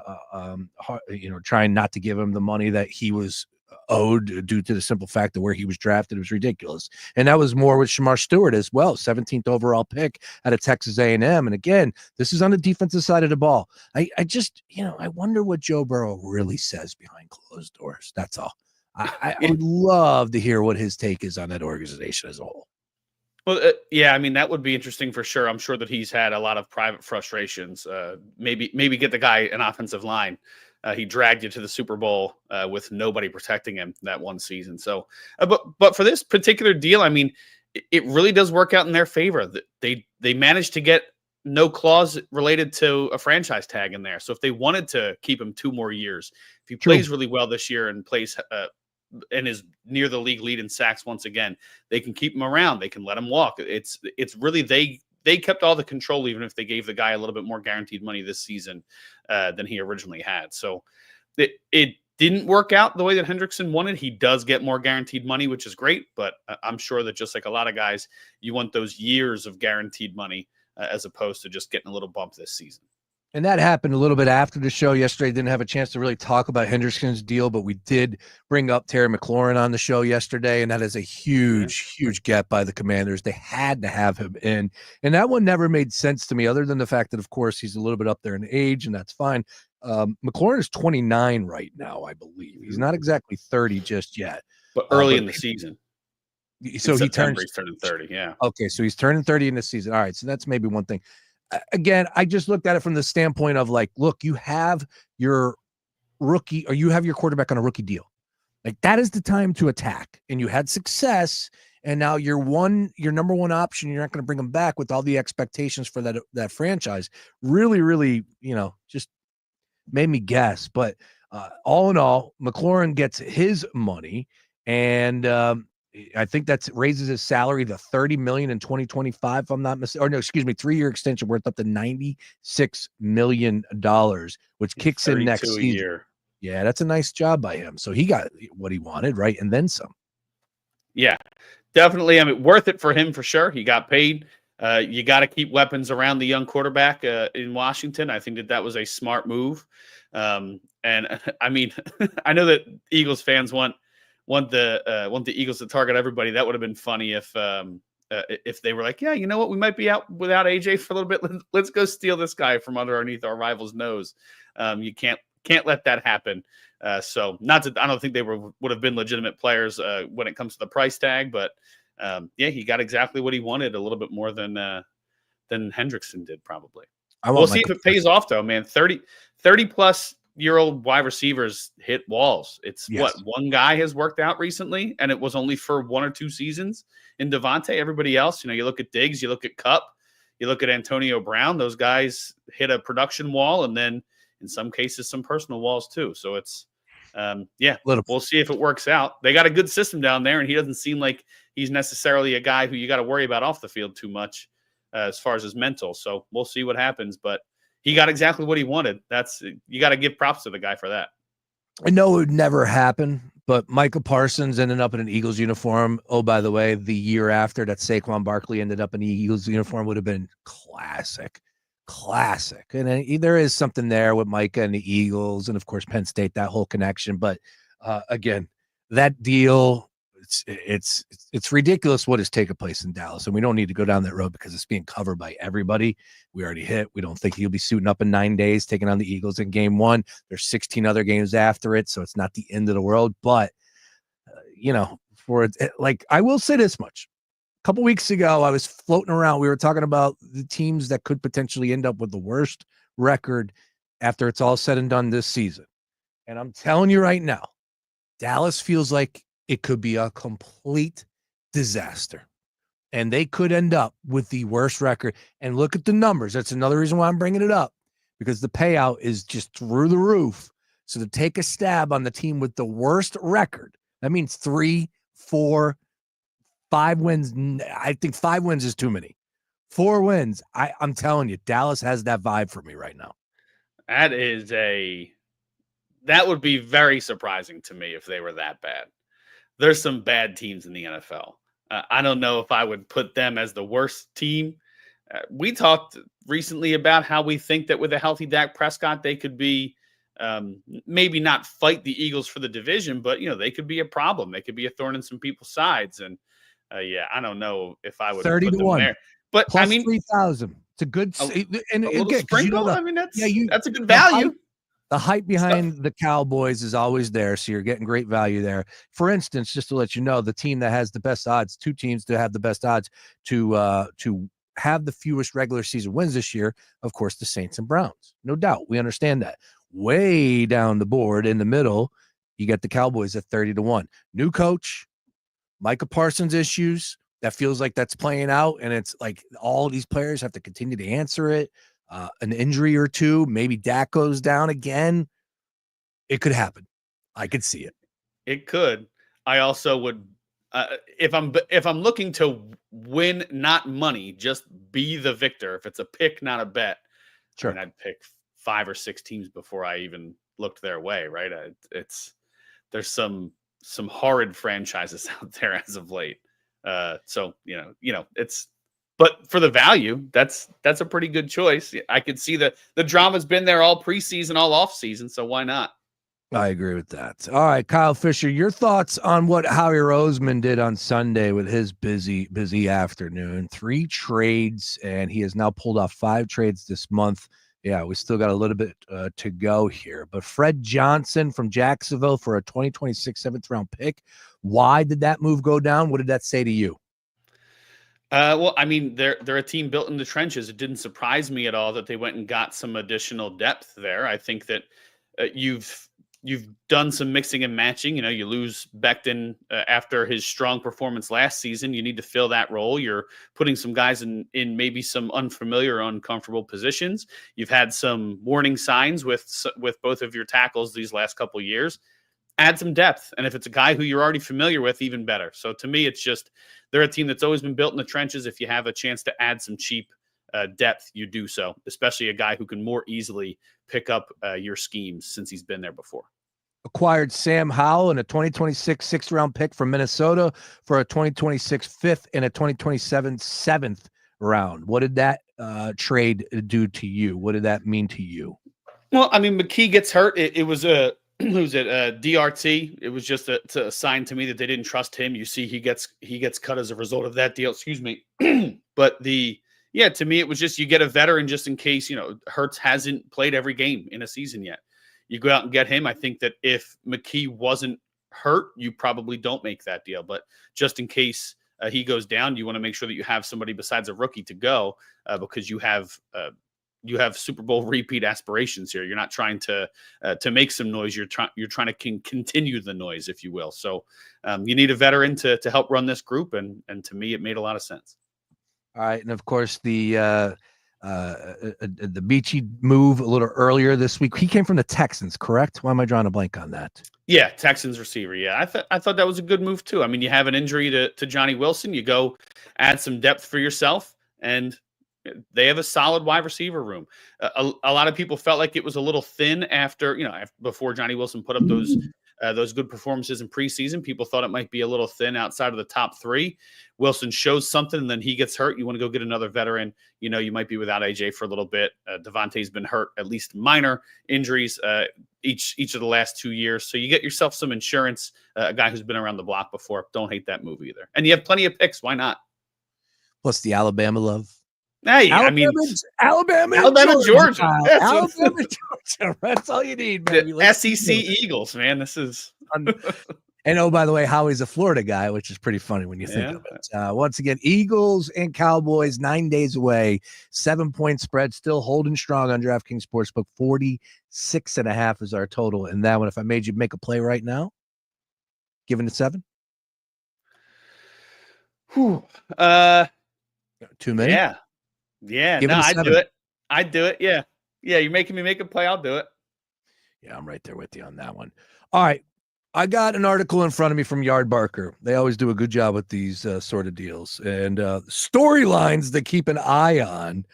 trying not to give him the money that he was owed due to the simple fact of where he was drafted. It was ridiculous. And that was more with Shamar Stewart as well, 17th overall pick out of Texas A&M. And again, this is on the defensive side of the ball. I just, I wonder what Joe Burrow really says behind closed doors. That's all. I would love to hear what his take is on that organization as a whole. Well, I mean, that would be interesting for sure. I'm sure that he's had a lot of private frustrations. Maybe get the guy an offensive line. He dragged you to the Super Bowl with nobody protecting him that one season. So, but for this particular deal, I mean, it really does work out in their favor. They managed to get no clause related to a franchise tag in there. So if they wanted to keep him 2 more years, if he plays really well this year and plays and is near the league lead in sacks once again, they can keep him around. They can let him walk. It's really they kept all the control, even if they gave the guy a little bit more guaranteed money this season than he originally had. So it didn't work out the way that Hendrickson wanted. He does get more guaranteed money, which is great, but I'm sure that just like a lot of guys, you want those years of guaranteed money as opposed to just getting a little bump this season. And that happened a little bit after the show yesterday. Didn't have a chance to really talk about Hendrickson's deal, but we did bring up Terry McLaurin on the show yesterday, and that is a huge get by the Commanders. They had to have him in, and that one never made sense to me other than the fact that, of course, he's a little bit up there in age, and that's fine. McLaurin is 29 right now, I believe. He's not exactly 30 just yet. But early in the season. So he's turning 30, yeah. Okay, so he's turning 30 in this season. All right, so that's maybe one thing. again, I just looked at it from the standpoint of like, look, you have your rookie or you have your quarterback on a rookie deal. Like that is the time to attack, and you had success. And now your number one option, you're not going to bring him back with all the expectations for that franchise. Really, really, just made me guess. But all in all, McLaurin gets his money, and I think that raises his salary to $30 million in 2025. If I'm not mistaken, or no, excuse me, 3-year extension worth up to $96 million, which kicks in next season. Year. Yeah, that's a nice job by him. So he got what he wanted, right, and then some. Yeah, definitely. I mean, worth it for him for sure. He got paid. You got to keep weapons around the young quarterback in Washington. I think that was a smart move. And I mean, I know that Eagles fans want the Eagles to target everybody. That would have been funny if they were like, yeah, you know what, we might be out without AJ for a little bit. Let's go steal this guy from underneath our rival's nose. You can't let that happen. So I don't think they would have been legitimate players when it comes to the price tag, but yeah, he got exactly what he wanted, a little bit more than Hendrickson did probably. We'll see if it pays off though, man. 30 plus year old wide receivers hit walls. It's what one guy has worked out recently, and it was only for 1 or 2 seasons in Devontae. Everybody else, you look at Diggs, you look at Kupp, you look at Antonio Brown, those guys hit a production wall, and then in some cases, some personal walls too. So it's, we'll see if it works out. They got a good system down there, and he doesn't seem like he's necessarily a guy who you got to worry about off the field too much as far as his mental. So we'll see what happens, but he got exactly what he wanted. You got to give props to the guy for that. I know it would never happen, but Micah Parsons ended up in an Eagles uniform. Oh, by the way, the year after that Saquon Barkley ended up in the Eagles uniform would have been classic. And there is something there with Micah and the Eagles and of course Penn State, that whole connection. But again, that deal, it's ridiculous what has taken place in Dallas, and we don't need to go down that road because it's being covered by everybody. We already hit. We don't think he'll be suiting up in 9 days, taking on the Eagles in game 1. There's 16 other games after it, so it's not the end of the world. But I will say this much. A couple weeks ago, I was floating around. We were talking about the teams that could potentially end up with the worst record after it's all said and done this season. And I'm telling you right now, Dallas feels like it could be a complete disaster. And they could end up with the worst record. And look at the numbers. That's another reason why I'm bringing it up, because the payout is just through the roof. So to take a stab on the team with the worst record, that means 3, 4, 5 wins. I think 5 wins is too many. 4 wins. I'm telling you, Dallas has that vibe for me right now. That would be very surprising to me if they were that bad. There's some bad teams in the NFL. I don't know if I would put them as the worst team. We talked recently about how we think that with a healthy Dak Prescott, they could be maybe not fight the Eagles for the division, but they could be a problem. They could be a thorn in some people's sides. And I don't know if I would 30 put to them 1 there. But plus 3,000. It's a good and again, sprinkle. That's a good value. The hype behind the Cowboys is always there, so you're getting great value there. For instance, just to let you know, the team that has the best odds, 2 teams to have the best odds to have the fewest regular season wins this year, of course, the Saints and Browns. No doubt. We understand that. Way down the board in the middle, you got the Cowboys at 30 to 1. New coach, Micah Parsons issues. That feels like that's playing out, and it's like all these players have to continue to answer it. An injury or two, maybe Dak goes down again. It could happen. I could see it. It could. I also would, if I'm looking to win, not money, just be the victor. If it's a pick, not a bet, sure. I mean, I'd pick 5 or 6 teams before I even looked their way. Right? There's some horrid franchises out there as of late. So it's. But for the value, that's a pretty good choice. I could see the drama's been there all preseason, all off season. So why not? I agree with that. All right, Kyle Fisher, your thoughts on what Howie Roseman did on Sunday with his busy afternoon. 3 trades, and he has now pulled off 5 trades this month. Yeah, we still got a little bit to go here. But Fred Johnson from Jacksonville for a 2026 7th round pick. Why did that move go down? What did that say to you? Well, I mean, they're a team built in the trenches. It didn't surprise me at all that they went and got some additional depth there. I think that you've done some mixing and matching. You know, you lose Becton after his strong performance last season. You need to fill that role. You're putting some guys in maybe some unfamiliar, uncomfortable positions. You've had some warning signs with both of your tackles these last couple of years. Add some depth. And if it's a guy who you're already familiar with, even better. So to me, it's just they're a team that's always been built in the trenches. If you have a chance to add some cheap depth, you do so, especially a guy who can more easily pick up your schemes since he's been there before. Acquired Sam Howell and a 2026 sixth-round pick from Minnesota for a 2026 fifth and a 2027 seventh round. What did that trade do to you? What did that mean to you? Well, I mean, McKee gets hurt. It was a who's it? DRT. It was just a sign to me that they didn't trust him. You see, he gets cut as a result of that deal. Excuse me. But to me, it was just you get a veteran just in case, you know, Hurts hasn't played every game in a season yet. You go out and get him. I think that if McKee wasn't hurt, you probably don't make that deal. But just in case he goes down, you want to make sure that you have somebody besides a rookie to go because you have Super Bowl repeat aspirations here. You're not trying to make some noise. You're trying to continue the noise, if you will. So you need a veteran to help run this group, and to me, it made a lot of sense. All right, and of course the Beachy move a little earlier this week. He came from the Texans, correct? Why am I drawing a blank on that? Yeah, Texans receiver. Yeah, I thought that was a good move too. I mean, you have an injury to Johnny Wilson. You go add some depth for yourself, and they have a solid wide receiver room. A lot of people felt like it was a little thin before Johnny Wilson put up those good performances in preseason. People thought it might be a little thin outside of the top three. Wilson shows something, and then he gets hurt. You want to go get another veteran. You know, you might be without AJ for a little bit. Devontae's been hurt, at least minor injuries each of the last 2 years. So you get yourself some insurance, a guy who's been around the block before. Don't hate that move either. And you have plenty of picks. Why not? Plus the Alabama love. Hey, Alabama, Georgia. Alabama, Georgia. That's all you need, baby. The SEC Eagles, man. This is. And oh, by the way, Howie's a Florida guy, which is pretty funny when you think of it. Once again, Eagles and Cowboys 9 days away, 7-point spread, still holding strong on DraftKings Sportsbook. 46.5 is our total in that one. If I made you make a play right now, giving it 7. Whew. Too many. Yeah. Give No, it a I'd 7. do it. I'd do it. Yeah. You're making me make a play. I'll do it. Yeah, I'm right there with you on that one. All right. I got an article in front of me from Yard Barker. They always do a good job with these sort of deals and storylines to keep an eye on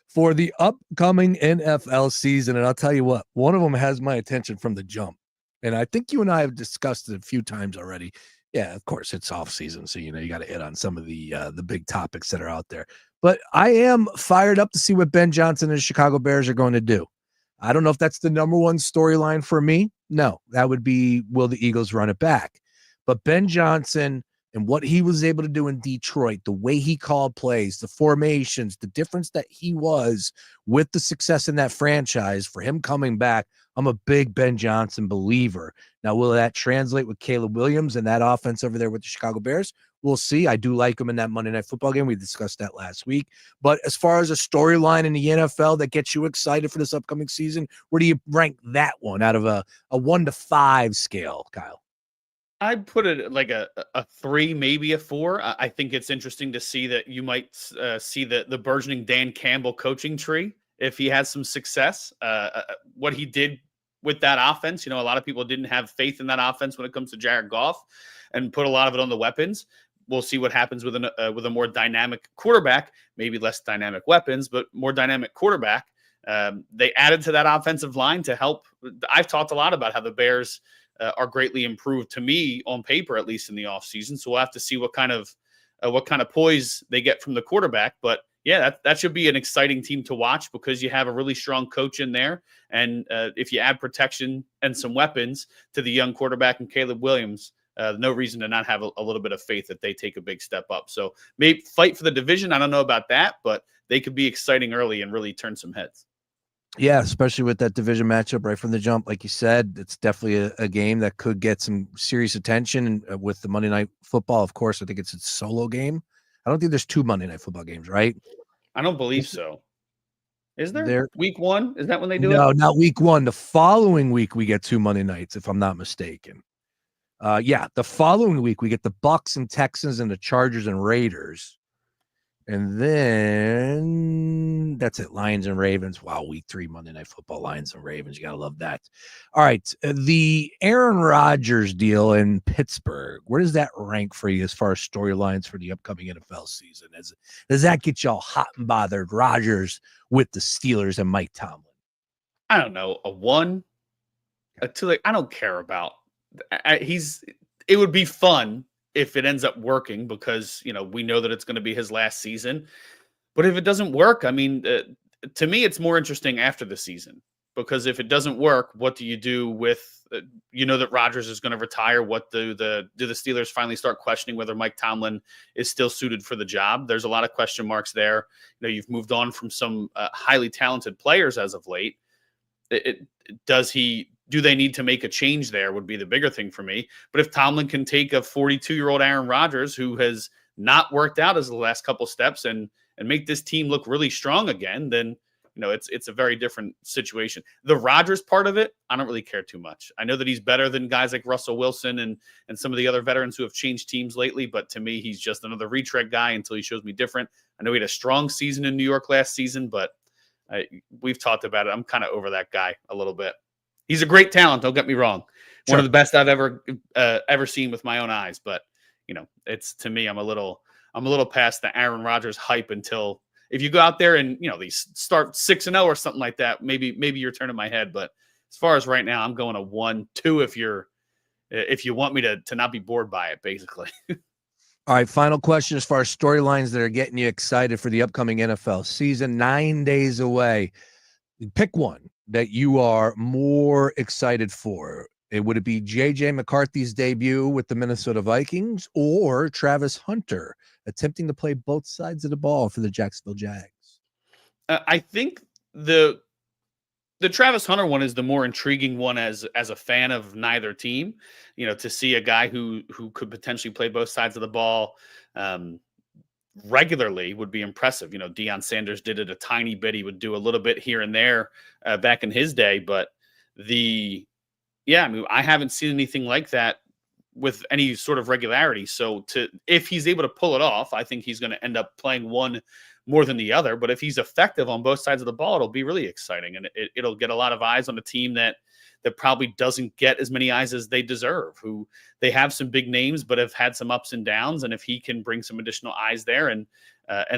for the upcoming NFL season. And I'll tell you what, one of them has my attention from the jump. And I think you and I have discussed it a few times already. Yeah, of course, it's off season. So, you got to hit on some of the big topics that are out there. But I am fired up to see what Ben Johnson and the Chicago Bears are going to do. I don't know if that's the number one storyline for me. No, that would be, will the Eagles run it back? But Ben Johnson and what he was able to do in Detroit, the way he called plays, the formations, the difference that he was with the success in that franchise, for him coming back, I'm a big Ben Johnson believer. Now, will that translate with Caleb Williams and that offense over there with the Chicago Bears? We'll see. I do like him in that Monday Night Football game. We discussed that last week. But as far as a storyline in the NFL that gets you excited for this upcoming season, where do you rank that one out of a 1 to 5 scale, Kyle? I'd put it like a 3, maybe a 4. I think it's interesting to see that you might see the burgeoning Dan Campbell coaching tree if he has some success. What he did with that offense, a lot of people didn't have faith in that offense when it comes to Jared Goff and put a lot of it on the weapons. We'll see what happens with a more dynamic quarterback, maybe less dynamic weapons, but more dynamic quarterback. They added to that offensive line to help. I've talked a lot about how the Bears are greatly improved, to me, on paper, at least in the offseason. So we'll have to see what kind of poise they get from the quarterback. But yeah, that should be an exciting team to watch because you have a really strong coach in there. And if you add protection and some weapons to the young quarterback and Caleb Williams, no reason to not have a little bit of faith that they take a big step up. So maybe fight for the division. I don't know about that, but they could be exciting early and really turn some heads. Yeah, especially with that division matchup right from the jump. Like you said, it's definitely a game that could get some serious attention. And with the Monday Night Football, of course, I think it's a solo game. I don't think there's 2 Monday Night Football games, right? I don't believe so. Is there? There, Week 1? Is that when they do no, it? not week 1. The following week we get 2 Monday nights, if I'm not mistaken. Yeah, the following week we get the Bucks and Texans and the Chargers and Raiders. And then that's it. Lions and Ravens. Wow, week 3, Monday Night Football, Lions and Ravens. You got to love that. All right. The Aaron Rodgers deal in Pittsburgh. Where does that rank for you as far as storylines for the upcoming NFL season? Does that get y'all hot and bothered? Rodgers with the Steelers and Mike Tomlin. I don't know. A 1, a 2. Like, I don't care about. It would be fun if it ends up working because, we know that it's going to be his last season. But if it doesn't work, I mean, to me, it's more interesting after the season because if it doesn't work, what do you do with, that Rodgers is going to retire? What do the Steelers finally start questioning whether Mike Tomlin is still suited for the job? There's a lot of question marks there. You've moved on from some highly talented players as of late. Do they need to make a change there would be the bigger thing for me. But if Tomlin can take a 42-year-old Aaron Rodgers who has not worked out as the last couple steps and make this team look really strong again, then, it's a very different situation. The Rodgers part of it, I don't really care too much. I know that he's better than guys like Russell Wilson and some of the other veterans who have changed teams lately, but to me, he's just another retread guy until he shows me different. I know he had a strong season in New York last season, but we've talked about it. I'm kind of over that guy a little bit. He's a great talent. Don't get me wrong. Sure. One of the best I've ever seen with my own eyes. But it's to me, I'm a little past the Aaron Rodgers hype until if you go out there and they start 6-0 or something like that. Maybe you're turning my head. But as far as right now, I'm going a 1-2 if you want me to not be bored by it, basically. All right, final question as far as storylines that are getting you excited for the upcoming NFL season. 9 days away. Pick one that you are more excited for. Would it be J.J. McCarthy's debut with the Minnesota Vikings or Travis Hunter attempting to play both sides of the ball for the Jacksonville Jags? I think the Travis Hunter one is the more intriguing one as a fan of neither team. To see a guy who could potentially play both sides of the ball regularly would be impressive. Deion Sanders did it a tiny bit. He would do a little bit here and there back in his day, but I haven't seen anything like that with any sort of regularity. So if he's able to pull it off, I think he's going to end up playing one more than the other. But if he's effective on both sides of the ball, it'll be really exciting. And it'll get a lot of eyes on a team that probably doesn't get as many eyes as they deserve, who they have some big names, but have had some ups and downs. And if he can bring some additional eyes there and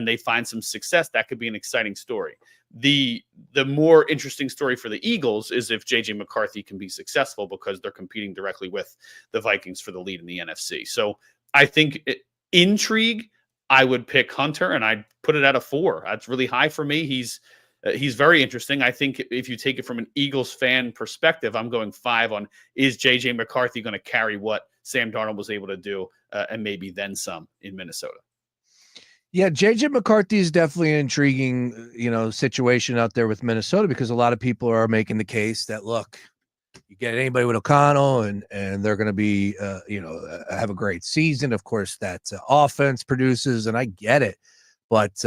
they find some success, that could be an exciting story. The more interesting story for the Eagles is if J.J. McCarthy can be successful because they're competing directly with the Vikings for the lead in the NFC. So I think intrigue, I would pick Hunter and I'd put it at a 4. That's really high for me. He's very interesting. I think if you take it from an Eagles fan perspective, I'm going 5 on is J.J. McCarthy going to carry what Sam Darnold was able to do and maybe then some in Minnesota. Yeah, J.J. McCarthy is definitely an intriguing, situation out there with Minnesota because a lot of people are making the case that, look, you get anybody with O'Connell and they're going to be, have a great season. Of course, that offense produces, and I get it. But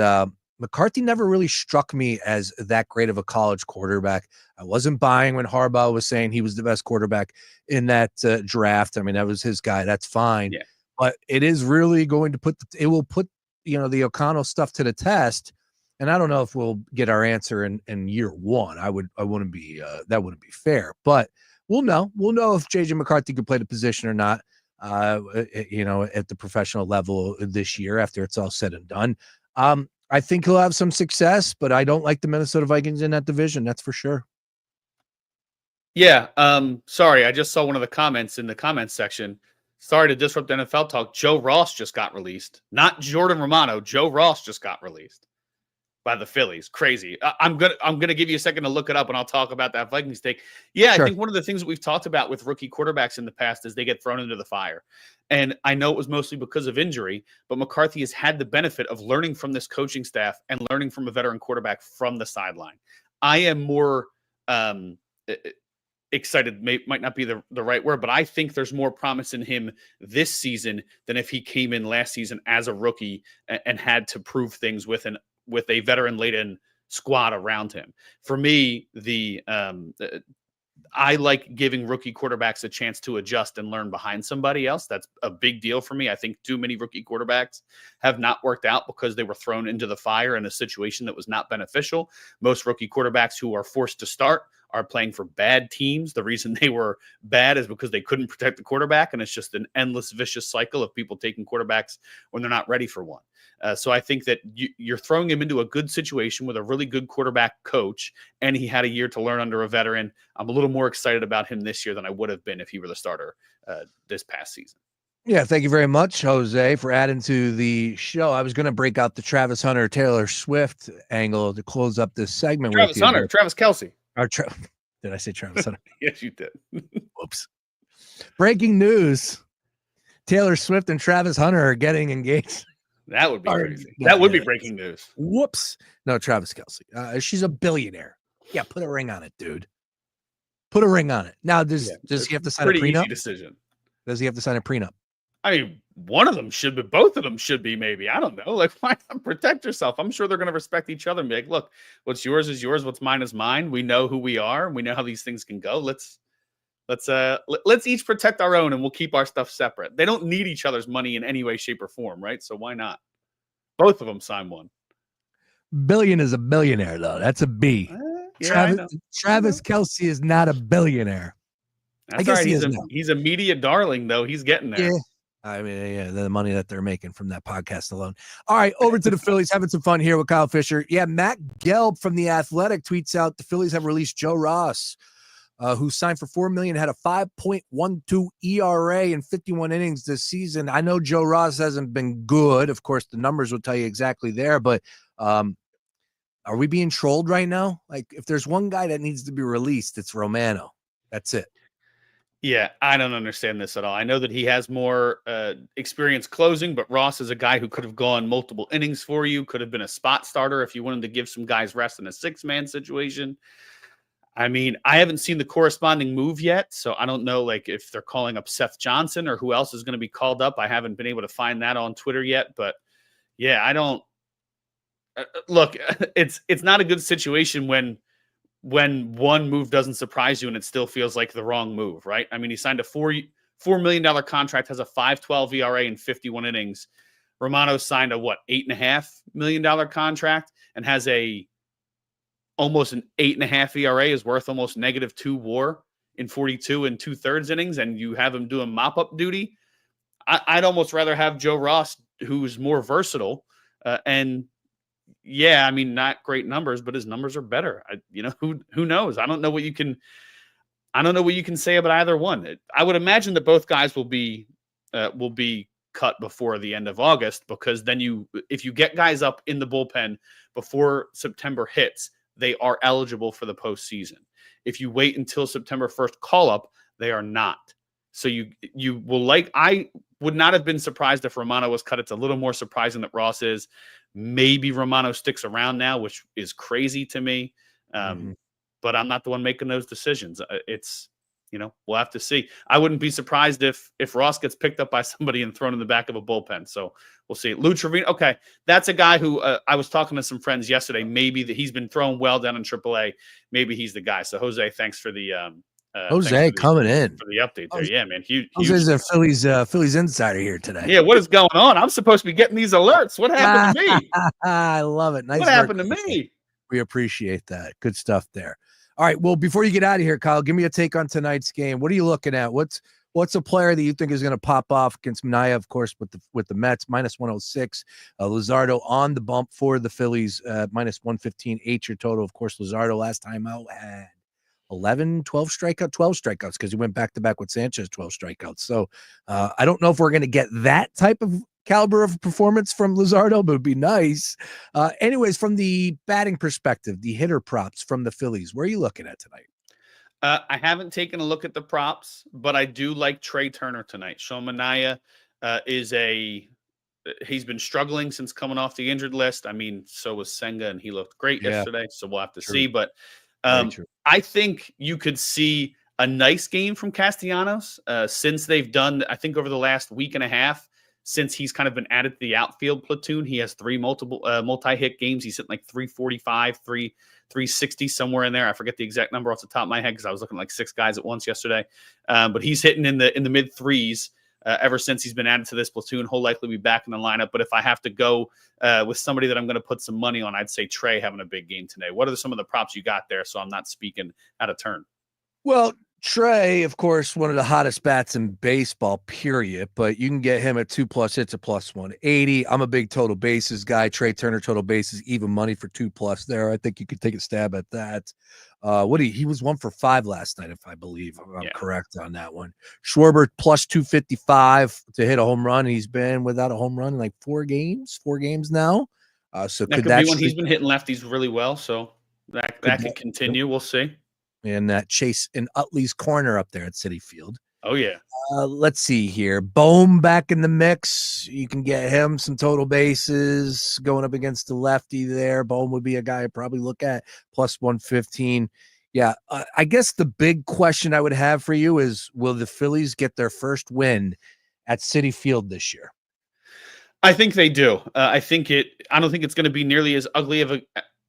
McCarthy never really struck me as that great of a college quarterback. I wasn't buying when Harbaugh was saying he was the best quarterback in that draft. I mean, that was his guy. That's fine. Yeah. But it is really going to put the O'Connell stuff to the test. And I don't know if we'll get our answer in year one. That wouldn't be fair, but we'll know if JJ McCarthy could play the position or not, at the professional level this year after it's all said and done. I think he'll have some success, but I don't like the Minnesota Vikings in that division. That's for sure. Yeah. Sorry. I just saw one of the comments in the comments section. Sorry to disrupt NFL talk. Joe Ross just got released. Not Jordan Romano. Joe Ross just got released by the Phillies. Crazy. I'm gonna give you a second to look it up, and I'll talk about that Vikings take. Yeah, sure. I think one of the things that we've talked about with rookie quarterbacks in the past is they get thrown into the fire. And I know it was mostly because of injury, but McCarthy has had the benefit of learning from this coaching staff and learning from a veteran quarterback from the sideline. I am more excited might not be the right word, but I think there's more promise in him this season than if he came in last season as a rookie and had to prove things with a veteran-laden squad around him. For me, I like giving rookie quarterbacks a chance to adjust and learn behind somebody else. That's a big deal for me. I think too many rookie quarterbacks have not worked out because they were thrown into the fire in a situation that was not beneficial. Most rookie quarterbacks who are forced to start are playing for bad teams. The reason they were bad is because they couldn't protect the quarterback, and it's just an endless vicious cycle of people taking quarterbacks when they're not ready for one. So I think that you're throwing him into a good situation with a really good quarterback coach, and he had a year to learn under a veteran. I'm a little more excited about him this year than I would have been if he were the starter this past season. Yeah, thank you very much, Jose, for adding to the show. I was going to break out the Travis Hunter, Taylor Swift angle to close up this segment Travis with you. Hunter, Travis Kelce. Did I say Travis Hunter? Yes, you did. Whoops. Breaking news. Taylor Swift and Travis Hunter are getting engaged. That would be crazy. That would be breaking news. Whoops. No, Travis Kelce. She's a billionaire. Yeah, put a ring on it, dude. Put a ring on it. Now, does he have to sign a prenup? Pretty easy decision. Does he have to sign a prenup? I mean, one of them should be, both of them should be, maybe. I don't know. Like, why not protect yourself? I'm sure they're going to respect each other and be like, look, what's yours is yours. What's mine is mine. We know who we are. We know how these things can go. Let's each protect our own, and we'll keep our stuff separate. They don't need each other's money in any way, shape, or form, right? So why not? Both of them sign one. Billion is a billionaire, though. That's a B. Yeah, Travis Kelce is not a billionaire. That's I guess right. he is now. He's a media darling, though. He's getting there. Yeah. I mean, yeah, the money that they're making from that podcast alone. All right, over to the Phillies, having some fun here with Kyle Fisher. Yeah, Matt Gelb from The Athletic tweets out the Phillies have released Joe Ross, who signed for $4 million, had a 5.12 ERA in 51 innings this season. I know Joe Ross hasn't been good. Of course, the numbers will tell you exactly there, but are we being trolled right now? Like, if there's one guy that needs to be released, it's Romano. That's it. Yeah, I don't understand this at all. I know that he has more experience closing, but Ross is a guy who could have gone multiple innings for you, could have been a spot starter if you wanted to give some guys rest in a six-man situation. I mean, I haven't seen the corresponding move yet, so I don't know like if they're calling up Seth Johnson or who else is going to be called up. I haven't been able to find that on Twitter yet, but yeah, I don't look, it's not a good situation when one move doesn't surprise you and it still feels like the wrong move, right? I mean, he signed a $4 million contract, has a 5.12 ERA in 51 innings. Romano signed a $8.5 million contract and has almost an 8.5 ERA, is worth almost -2 WAR in 42 and 2/3 innings, and you have him doing mop-up duty. I'd almost rather have Joe Ross, who's more versatile, and yeah, I mean, not great numbers, but his numbers are better. Who knows? I don't know what you can say about either one. I would imagine that both guys will be cut before the end of August, because then if you get guys up in the bullpen before September hits, they are eligible for the postseason. If you wait until September 1st call up, they are not. So you will I would not have been surprised if Romano was cut. It's a little more surprising that Ross is. Maybe Romano sticks around now, which is crazy to me. But I'm not the one making those decisions. We'll have to see. I wouldn't be surprised if Ross gets picked up by somebody and thrown in the back of a bullpen. So we'll see. Lou Trevino. Okay. That's a guy who I was talking to some friends yesterday. Maybe that he's been thrown well down in AAA. Maybe he's the guy. So Jose, thanks for the, coming in for the update there. Yeah, man. Huge. Jose's a Phillies insider here today. Yeah, what is going on? I'm supposed to be getting these alerts. What happened to me? I love it. Nice. What happened to me? We appreciate that. Good stuff there. All right. Well, before you get out of here, Kyle, give me a take on tonight's game. What are you looking at? What's a player that you think is going to pop off against Manaea, of course, with the Mets, -106. Luzardo on the bump for the Phillies, -115. 8 your total. Of course, Luzardo last time out had 12 strikeouts because he went back-to-back with Sanchez, 12 strikeouts. So I don't know if we're going to get that type of caliber of performance from Luzardo, but it'd be nice. Anyways, from the batting perspective, the hitter props from the Phillies, where are you looking at tonight? I haven't taken a look at the props, but I do like Trey Turner tonight. Sean Manaea he's been struggling since coming off the injured list. I mean, so was Senga, and he looked great yesterday, so we'll have to see. But I think you could see a nice game from Castellanos since they've done, I think over the last week and a half, since he's kind of been added to the outfield platoon. He has 3 multi-hit games. He's hitting like 345, 360, somewhere in there. I forget the exact number off the top of my head because I was looking like 6 guys at once yesterday. But he's hitting in the mid threes ever since he's been added to this platoon. He'll likely be back in the lineup. But if I have to go with somebody that I'm going to put some money on, I'd say Trey having a big game today. What are some of the props you got there so I'm not speaking out of turn? Well, Trey, of course, one of the hottest bats in baseball, period. But you can get him at 2+ hits, a +180. I'm a big total bases guy. Trey Turner, total bases, even money for 2+ there. I think you could take a stab at that. He was 1 for 5 last night, if I believe I'm correct on that one. Schwarber +255 to hit a home run. He's been without a home run in like 4 games now. So that could be when he's been hitting lefties really well. So that could continue. We'll see. And that Chase in Utley's corner up there at Citi Field. Oh, yeah. Let's see here. Bohm back in the mix. You can get him some total bases going up against the lefty there. Bohm would be a guy I'd probably look at +115. Yeah, I guess the big question I would have for you is, will the Phillies get their first win at Citi Field this year? I think they do. I don't think it's going to be nearly as ugly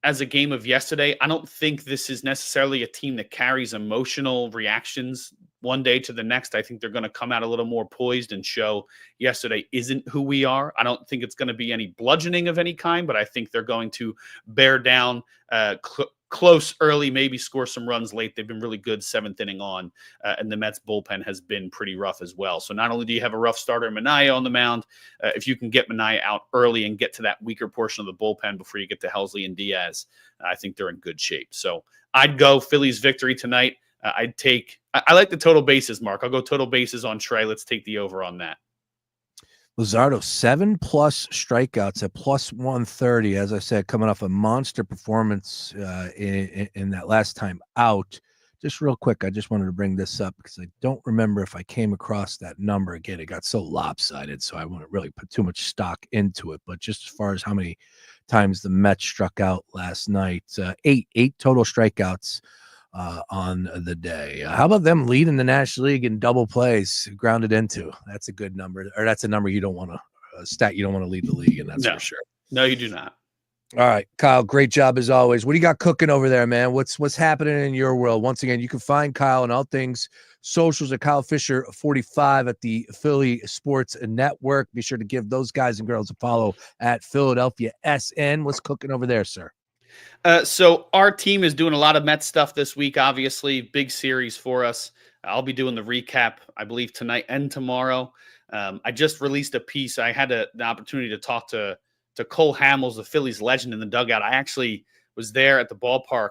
as a game of yesterday. I don't think this is necessarily a team that carries emotional reactions one day to the next. I think they're going to come out a little more poised and show yesterday isn't who we are. I don't think it's going to be any bludgeoning of any kind, but I think they're going to bear down close early, maybe score some runs late. They've been really good 7th inning on, and the Mets bullpen has been pretty rough as well. So not only do you have a rough starter, Minaya, on the mound, if you can get Minaya out early and get to that weaker portion of the bullpen before you get to Helsley and Diaz, I think they're in good shape. So I'd go Phillies victory tonight. I like the total bases, Mark. I'll go total bases on Trey. Let's take the over on that. Luzardo, 7+ strikeouts at +130. As I said, coming off a monster performance in that last time out. Just real quick, I just wanted to bring this up because I don't remember if I came across that number again. It got so lopsided, so I wouldn't really put too much stock into it. But just as far as how many times the Mets struck out last night, 8 total strikeouts on the day. How about them leading the National League in double plays grounded into? That's a good number, or that's a number you don't want to stat. You don't want to lead the league, and that's for sure. No, you do not. All right, Kyle, great job as always. What do you got cooking over there, man? What's happening in your world? Once again, you can find Kyle on all things socials at Kyle Fisher 45 at the Philly Sports Network. Be sure to give those guys and girls a follow at Philadelphia SN. What's cooking over there, sir? So our team is doing a lot of Mets stuff this week, obviously. Big series for us. I'll be doing the recap, I believe, tonight and tomorrow. I just released a piece. I had the opportunity to talk to Cole Hamels, the Phillies legend, in the dugout. I actually was there at the ballpark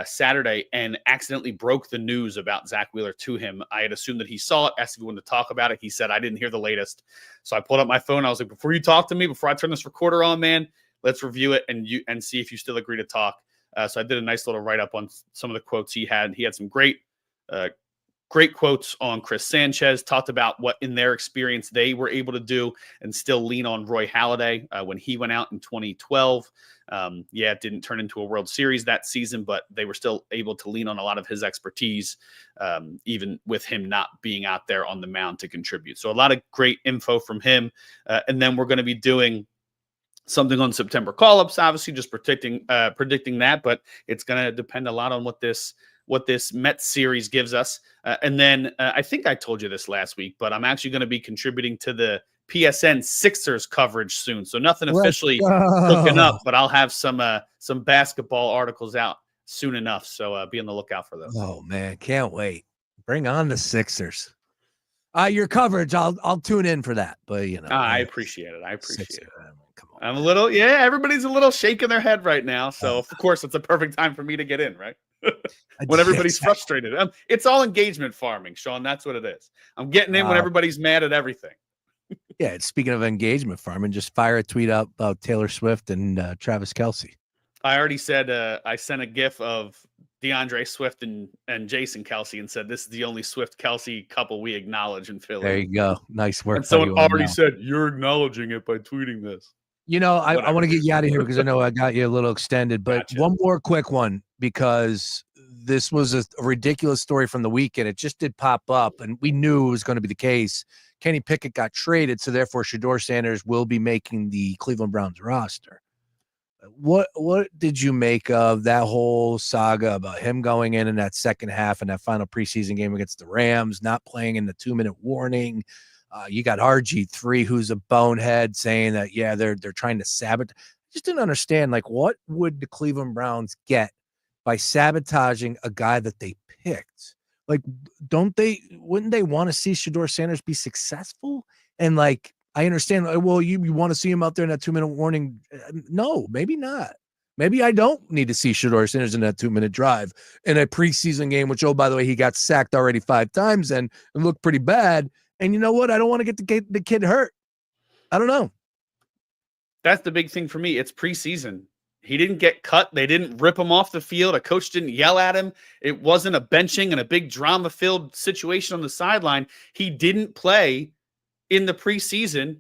Saturday and accidentally broke the news about Zach Wheeler to him. I had assumed that he saw it, asked if he wanted to talk about it. He said, I didn't hear the latest. So I pulled up my phone. I was like, before you talk to me, before I turn this recorder on, man, let's review it and see if you still agree to talk. So I did a nice little write-up on some of the quotes he had. He had some great quotes on Chris Sanchez, talked about what in their experience they were able to do and still lean on Roy Halladay when he went out in 2012. It didn't turn into a World Series that season, but they were still able to lean on a lot of his expertise, even with him not being out there on the mound to contribute. So a lot of great info from him. And then we're going to be doing something on September call-ups, obviously just predicting that, but it's going to depend a lot on what this Mets series gives us. And then I think I told you this last week, but I'm actually going to be contributing to the PSN Sixers coverage soon. So nothing officially cooking up, but I'll have some basketball articles out soon enough. So be on the lookout for those. Oh man, can't wait. Bring on the Sixers. Your coverage, I'll tune in for that. But I appreciate it. Come on. I'm a little, everybody's a little shaking their head right now. So of course it's a perfect time for me to get in, right? When everybody's frustrated. It's all engagement farming, Sean. That's what it is. I'm getting in when everybody's mad at everything. Yeah, speaking of engagement farming, just fire a tweet out about Taylor Swift and Travis Kelce. I already said I sent a GIF of DeAndre Swift and Jason Kelce and said this is the only Swift Kelce couple we acknowledge in Philly. There you go. Nice work. And someone already said you're acknowledging it by tweeting this. I want to get you out of here because I know I got you a little extended, but one more quick one, because this was a ridiculous story from the weekend. It just did pop up, and we knew it was going to be the case. Kenny Pickett got traded, so therefore Shedeur Sanders will be making the Cleveland Browns roster. What did you make of that whole saga about him going in that second half and that final preseason game against the Rams, not playing in the 2-minute warning? You got RG3, who's a bonehead, saying that, yeah, they're trying to sabotage. Just didn't understand, like, what would the Cleveland Browns get by sabotaging a guy that they picked? Like, wouldn't they want to see Shedeur Sanders be successful? And, like, I understand, well, you want to see him out there in that 2-minute warning. No, maybe not. Maybe I don't need to see Shedeur Sanders in that 2-minute drive in a preseason game, which, oh, by the way, he got sacked already 5 times and looked pretty bad. And you know what? I don't want to get the kid hurt. I don't know. That's the big thing for me. It's preseason. He didn't get cut. They didn't rip him off the field. A coach didn't yell at him. It wasn't a benching and a big drama-filled situation on the sideline. He didn't play in the preseason.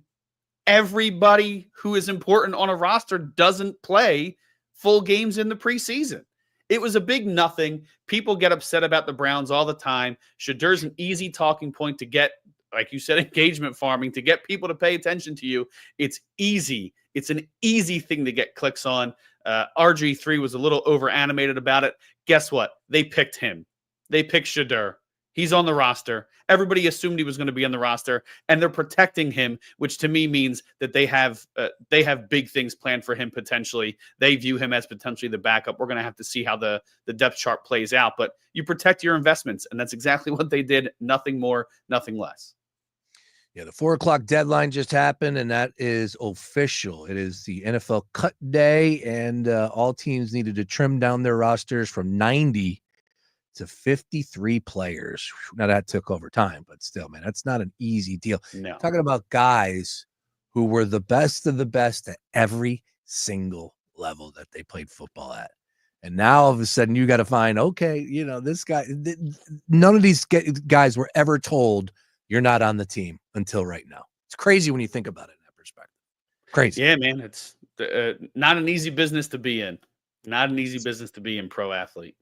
Everybody who is important on a roster doesn't play full games in the preseason. It was a big nothing. People get upset about the Browns all the time. Shedeur's an easy talking point to get, like you said, engagement farming, to get people to pay attention to you. It's easy. It's an easy thing to get clicks on. RG3 was a little over animated about it. Guess what? They picked him. They picked Shedeur. He's on the roster. Everybody assumed he was going to be on the roster, and they're protecting him, which to me means that they have big things planned for him potentially. They view him as potentially the backup. We're going to have to see how the depth chart plays out, but you protect your investments, and that's exactly what they did. Nothing more, nothing less. Yeah, the 4:00 deadline just happened, and that is official. It is the NFL cut day, and all teams needed to trim down their rosters from 90 to 53 players. Now, that took over time, but still, man, that's not an easy deal. No. Talking about guys who were the best of the best at every single level that they played football at. And now all of a sudden you got to find, okay, this guy, none of these guys were ever told you're not on the team until right now. It's crazy when you think about it in that perspective. Crazy. Yeah, man. It's not an easy business to be in. Not an easy business to be in, pro athlete.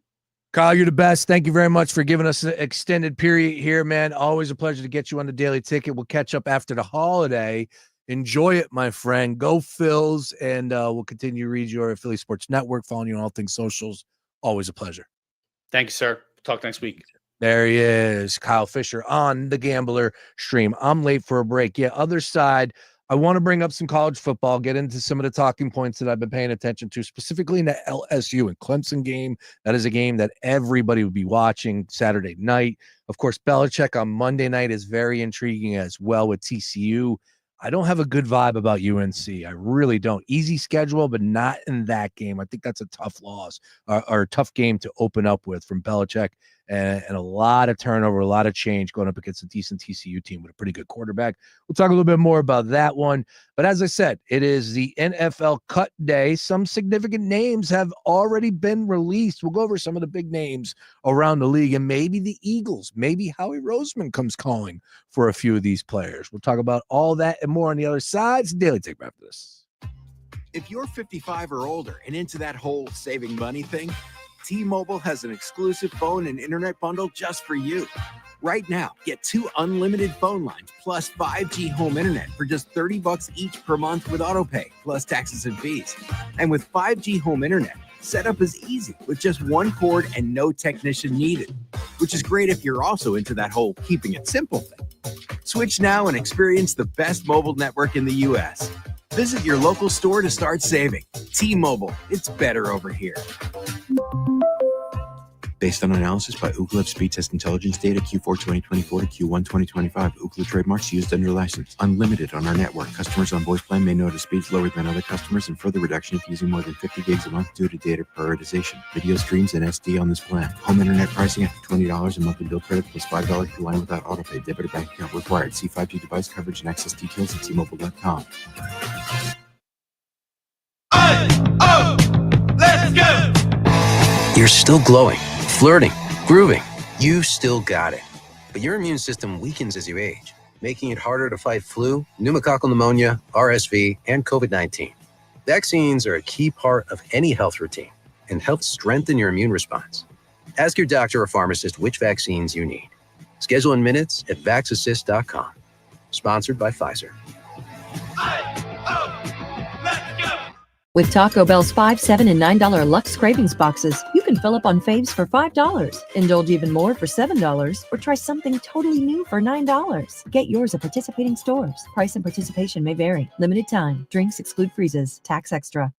Kyle, you're the best. Thank you very much for giving us an extended period here, man. Always a pleasure to get you on the Daily Ticket. We'll catch up after the holiday. Enjoy it, my friend. Go Phils, and we'll continue to read your Philly Sports Network, following you on all things socials. Always a pleasure. Thank you, sir. Talk next week. There he is, Kyle Fisher on the Gambler stream. I'm late for a break. Yeah, other side, I want to bring up some college football, get into some of the talking points that I've been paying attention to, specifically in the LSU and Clemson game. That is a game that everybody would be watching Saturday night. Of course, Belichick on Monday night is very intriguing as well with TCU. I don't have a good vibe about UNC. I really don't. Easy schedule, but not in that game. I think that's a tough loss or a tough game to open up with from Belichick. And a lot of turnover, a lot of change going up against a decent TCU team with a pretty good quarterback. We'll talk a little bit more about that one. But as I said, it is the NFL cut day. Some significant names have already been released. We'll go over some of the big names around the league, and maybe the Eagles, maybe Howie Roseman comes calling for a few of these players. We'll talk about all that and more on the other side. It's Daily Take after this. If you're 55 or older and into that whole saving money thing, T-Mobile has an exclusive phone and internet bundle just for you. Right now, get 2 unlimited phone lines plus 5G home internet for just $30 each per month with autopay, plus taxes and fees. And with 5G home internet, setup is easy with just one cord and no technician needed, which is great if you're also into that whole keeping it simple thing. Switch now and experience the best mobile network in the U.S. Visit your local store to start saving. T-Mobile, it's better over here. Based on analysis by Ookla of speed test intelligence data Q4 2024 to Q1 2025, Ookla trademarks used under license. Unlimited on our network. Customers on voice plan may notice speeds lower than other customers, and further reduction if using more than 50 gigs a month due to data prioritization. Video streams and SD on this plan. Home internet pricing after $20 a monthly bill credit plus $5 per line without autopay. Debit or bank account required. See 5G device coverage and access details at T-Mobile.com. Let's go! You're still glowing, flirting, grooving. You still got it. But your immune system weakens as you age, making it harder to fight flu, pneumococcal pneumonia, RSV, and COVID-19. Vaccines are a key part of any health routine and help strengthen your immune response. Ask your doctor or pharmacist which vaccines you need. Schedule in minutes at vaxassist.com. Sponsored by Pfizer. With Taco Bell's $5, $7, and $9 Lux Cravings boxes, you can fill up on faves for $5, indulge even more for $7, or try something totally new for $9. Get yours at participating stores. Price and participation may vary. Limited time. Drinks exclude freezes. Tax extra.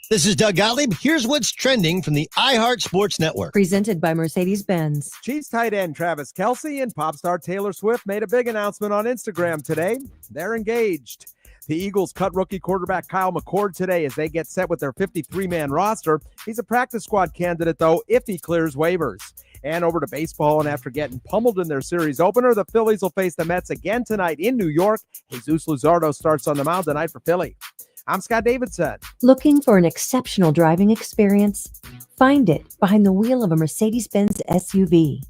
This is Doug Gottlieb. Here's what's trending from the iHeart Sports Network. Presented by Mercedes-Benz. Chiefs tight end Travis Kelce and pop star Taylor Swift made a big announcement on Instagram today. They're engaged. The Eagles cut rookie quarterback Kyle McCord today as they get set with their 53-man roster. He's a practice squad candidate, though, if he clears waivers. And over to baseball, and after getting pummeled in their series opener, the Phillies will face the Mets again tonight in New York. Jesus Luzardo starts on the mound tonight for Philly. I'm Scott Davidson. Looking for an exceptional driving experience? Find it behind the wheel of a Mercedes-Benz SUV.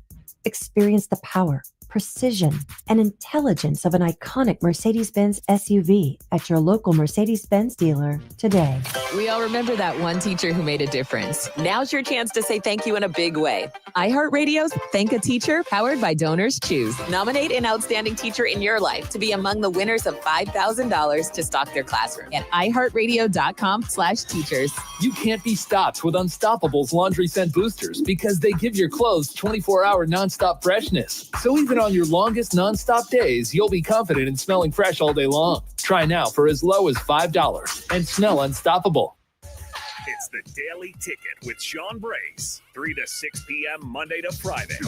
Experience the power, precision, and intelligence of an iconic Mercedes-Benz SUV at your local Mercedes-Benz dealer today. We all remember that one teacher who made a difference. Now's your chance to say thank you in a big way. iHeartRadio's Thank a Teacher, powered by Donors Choose. Nominate an outstanding teacher in your life to be among the winners of $5,000 to stock their classroom at iHeartRadio.com/teachers. You can't be stopped with Unstoppable's laundry scent boosters because they give your clothes 24-hour nonstop freshness. So even on your longest nonstop days, you'll be confident in smelling fresh all day long. Try now for as low as $5 and smell unstoppable. It's the Daily Ticket with Sean Brace, 3 to 6 p.m. Monday to Friday.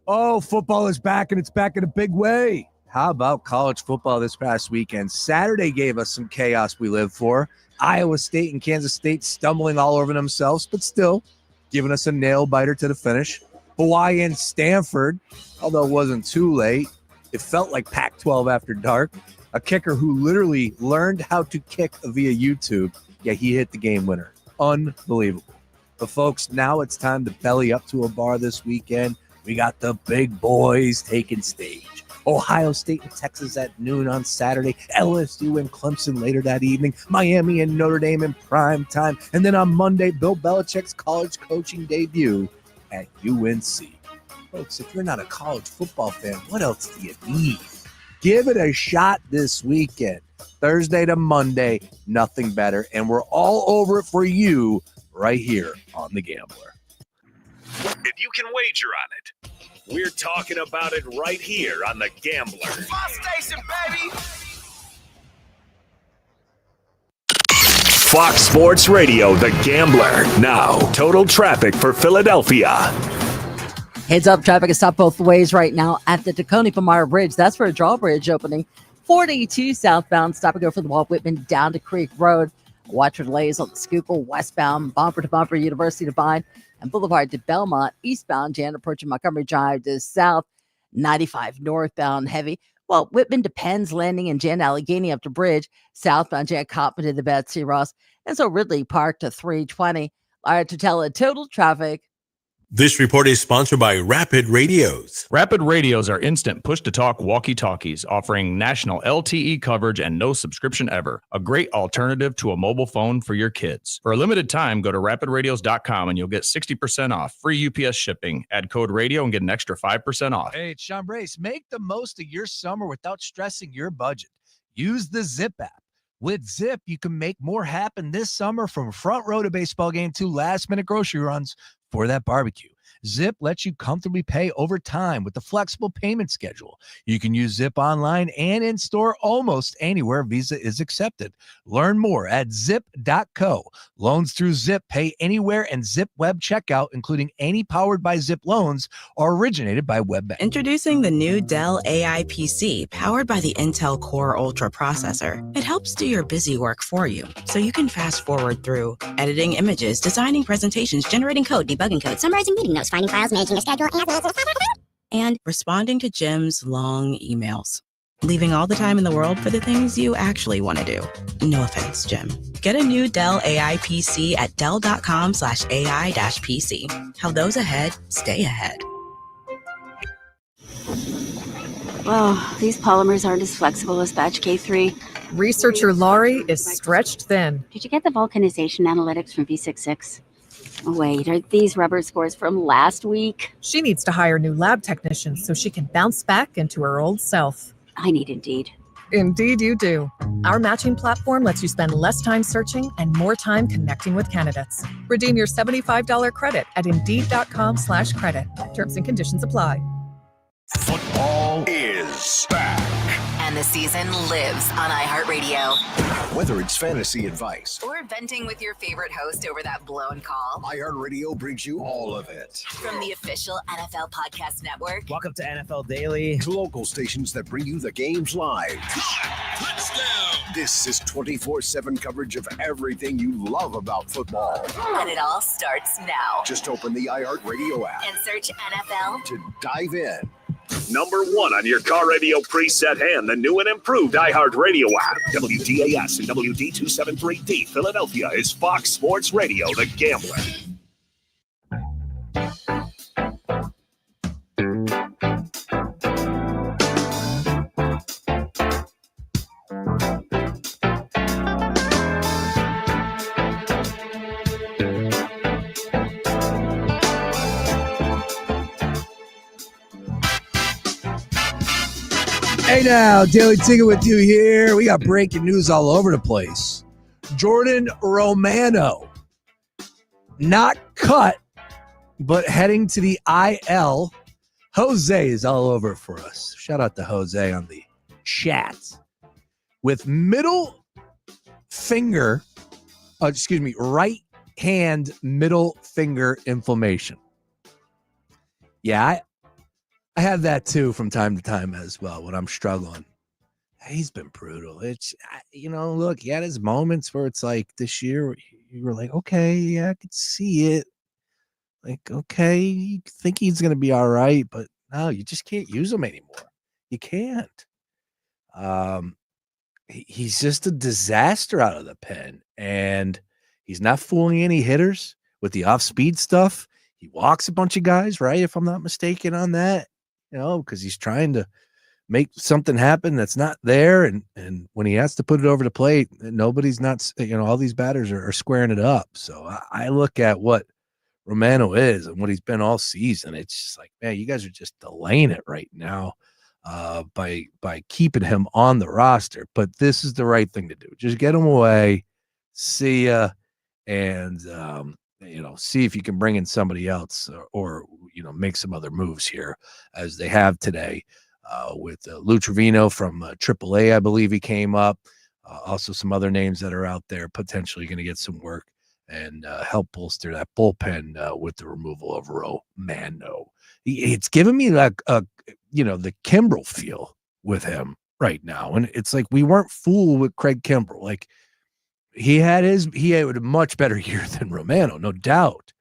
Oh, football is back, and it's back in a big way. How about college football this past weekend? Saturday gave us some chaos we live for. Iowa State and Kansas State stumbling all over themselves, but still giving us a nail-biter to the finish. Hawaii and Stanford, although it wasn't too late. It felt like Pac-12 after dark. A kicker who literally learned how to kick via YouTube. Yeah, he hit the game winner. Unbelievable. But folks, now it's time to belly up to a bar this weekend. We got the big boys taking stage. Ohio State and Texas at noon on Saturday. LSU and Clemson later that evening. Miami and Notre Dame in prime time. And then on Monday, Bill Belichick's college coaching debut at UNC. Folks, if you're not a college football fan, what else do you need? Give it a shot this weekend. Thursday to Monday, nothing better. And we're all over it for you right here on The Gambler. If you can wager on it, we're talking about it right here on The Gambler. My station, baby! Fox Sports Radio, The Gambler. Now, total traffic for Philadelphia. Heads up, traffic is stopped both ways right now at the Tacony-Pomar Bridge. That's for a drawbridge opening. 42 southbound, stop and go for the Walt Whitman down to Creek Road. Watch for delays on the Schuylkill westbound, bumper to bumper, University to Vine, and Boulevard to Belmont eastbound. Jan approaching Montgomery Drive to south. 95 northbound heavy. Well, Whitman to Penn's Landing and Jan Allegheny up to Bridge. Southbound Jan Coppin to the Betsy Ross. And so Ridley Park to 320. All right, to tell a total traffic. This report is sponsored by Rapid Radios. Rapid Radios are instant push-to-talk walkie-talkies offering national LTE coverage and no subscription ever. A great alternative to a mobile phone for your kids. For a limited time, go to rapidradios.com and you'll get 60% off. Free UPS shipping. Add code radio and get an extra 5% off. Hey, it's Sean Brace. Make the most of your summer without stressing your budget. Use the Zip app. With Zip, you can make more happen this summer, from front row to baseball game to last-minute grocery runs for that barbecue. Zip lets you comfortably pay over time with a flexible payment schedule. You can use Zip online and in-store almost anywhere Visa is accepted. Learn more at zip.co. Loans through Zip pay anywhere, and Zip web checkout, including any powered by Zip loans, are originated by WebBank. Introducing the new Dell AI PC powered by the Intel Core Ultra processor. It helps do your busy work for you, so you can fast forward through editing images, designing presentations, generating code, debugging code, summarizing meeting notes, finding files, managing a schedule, and responding to Jim's long emails. Leaving all the time in the world for the things you actually want to do. No offense, Jim. Get a new Dell AI PC at dell.com/AI-PC. How those ahead stay ahead. Well, these polymers aren't as flexible as batch K3. Researcher Laurie is stretched thin. Did you get the vulcanization analytics from V66? Wait, are these rubber scores from last week? She needs to hire new lab technicians so she can bounce back into her old self. I need Indeed. Indeed you do. Our matching platform lets you spend less time searching and more time connecting with candidates. Redeem your $75 credit at Indeed.com/credit. Terms and conditions apply. Football is back. And the season lives on iHeartRadio. Whether it's fantasy advice Or venting with your favorite host over that blown call. iHeartRadio brings you all of it. From the official NFL Podcast Network. Welcome to NFL Daily. To local stations that bring you the games live. Touchdown! This is 24/7 coverage of everything you love about football. And it all starts now. Just open the iHeartRadio app And search NFL to dive in. Number 1 on your car radio preset and the new and improved iHeartRadio app. WDAS and WD273D Philadelphia is Fox Sports Radio, The Gambler. Hey now, Daily Ticket with you here. We got breaking news all over the place. Jordan Romano, not cut, but heading to the IL. Jose is all over it for us. Shout out to Jose on the chat. With right hand middle finger inflammation. Yeah, I have that too from time to time as well when I'm struggling. He's been brutal. It's, look, he had his moments where it's like this year, you were like, okay, yeah, I could see it. Like, okay, you think he's going to be all right, but no, you just can't use him anymore. You can't. He's just a disaster out of the pen, and he's not fooling any hitters with the off-speed stuff. He walks a bunch of guys, right, if I'm not mistaken on that. Because he's trying to make something happen that's not there. And when he has to put it over the plate, nobody's not, all these batters are squaring it up. So I look at what Romano is and what he's been all season. It's just like, man, you guys are just delaying it right now by keeping him on the roster. But this is the right thing to do. Just get him away. See ya. And, see if you can bring in somebody else or make some other moves here as they have today with Lou Trevino from AAA. I believe he came up. Also some other names that are out there potentially going to get some work and help bolster that bullpen with the removal of Romano. It's giving me like the Kimbrel feel with him right now. And it's like we weren't fooled with Craig Kimbrel. Like, he had a much better year than Romano, no doubt.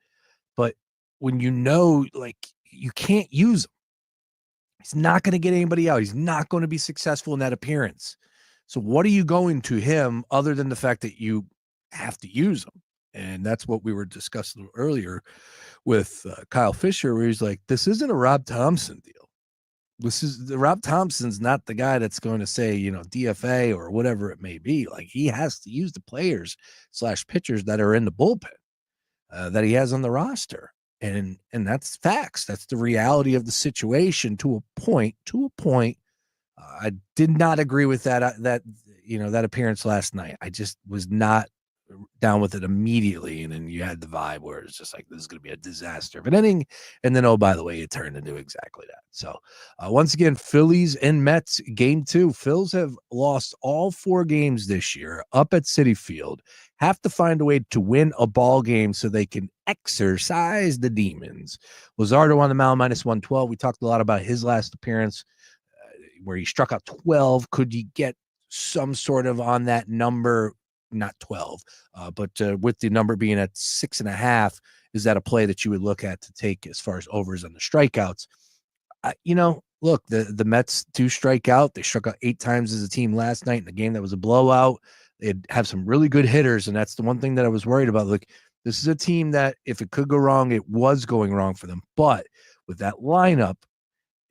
But when you can't use him, he's not going to get anybody out. He's not going to be successful in that appearance. So what are you going to him other than the fact that you have to use him? And that's what we were discussing earlier with Kyle Fisher, where he's like, this isn't a Rob Thompson deal. Rob Thompson's not the guy that's going to say, DFA or whatever it may be. Like, he has to use the players / pitchers that are in the bullpen that he has on the roster. And that's facts. That's the reality of the situation to a point. I did not agree with that appearance last night. I just was not down with it immediately. And then you had the vibe where it's just like, this is going to be a disaster of an inning. And then, oh, by the way, it turned into exactly that. So once again, Phillies and Mets game 2. Phils have lost all 4 games this year up at Citi Field. Have to find a way to win a ball game so they can exercise the demons. Luzardo on the mound -112. We talked a lot about his last appearance where he struck out 12. Could he get some sort of on that number? Not 12, but with the number being at 6.5, is that a play that you would look at to take as far as overs on the strikeouts? Look, the Mets do strike out. They struck out 8 times as a team last night in a game that was a blowout. They'd have some really good hitters, and that's the one thing that I was worried about. Like, this is a team that if it could go wrong, it was going wrong for them. But with that lineup,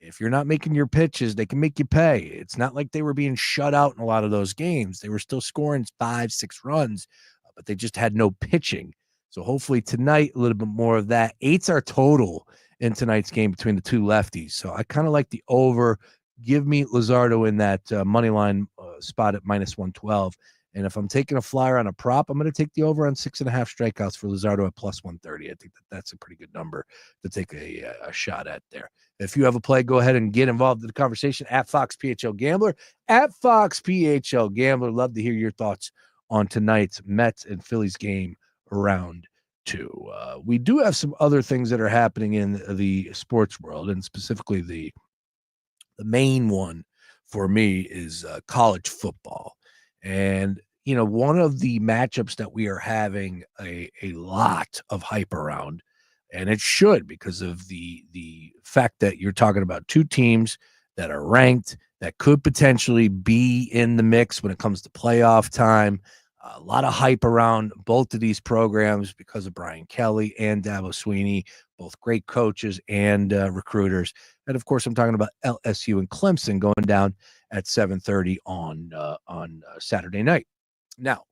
if you're not making your pitches, they can make you pay. It's not like they were being shut out in a lot of those games. They were still scoring 5-6 runs, but they just had no pitching. So hopefully tonight, a little bit more of that. 8's our total in tonight's game between the two lefties. So I kind of like the over. Give me Luzardo in that money line spot at -112. And if I'm taking a flyer on a prop, I'm going to take the over on 6.5 strikeouts for Luzardo at +130. I think that's a pretty good number to take a shot at there. If you have a play, go ahead and get involved in the conversation at Fox PHL Gambler. At Fox PHL Gambler. Love to hear your thoughts on tonight's Mets and Phillies game round 2. We do have some other things that are happening in the sports world, and specifically the main one for me is college football. And, one of the matchups that we are having a lot of hype around, and it should, because of the fact that you're talking about two teams that are ranked, that could potentially be in the mix when it comes to playoff time. A lot of hype around both of these programs because of Brian Kelly and Dabo Swinney, both great coaches and recruiters. And of course, I'm talking about LSU and Clemson going down at 7:30 on Saturday night. Now,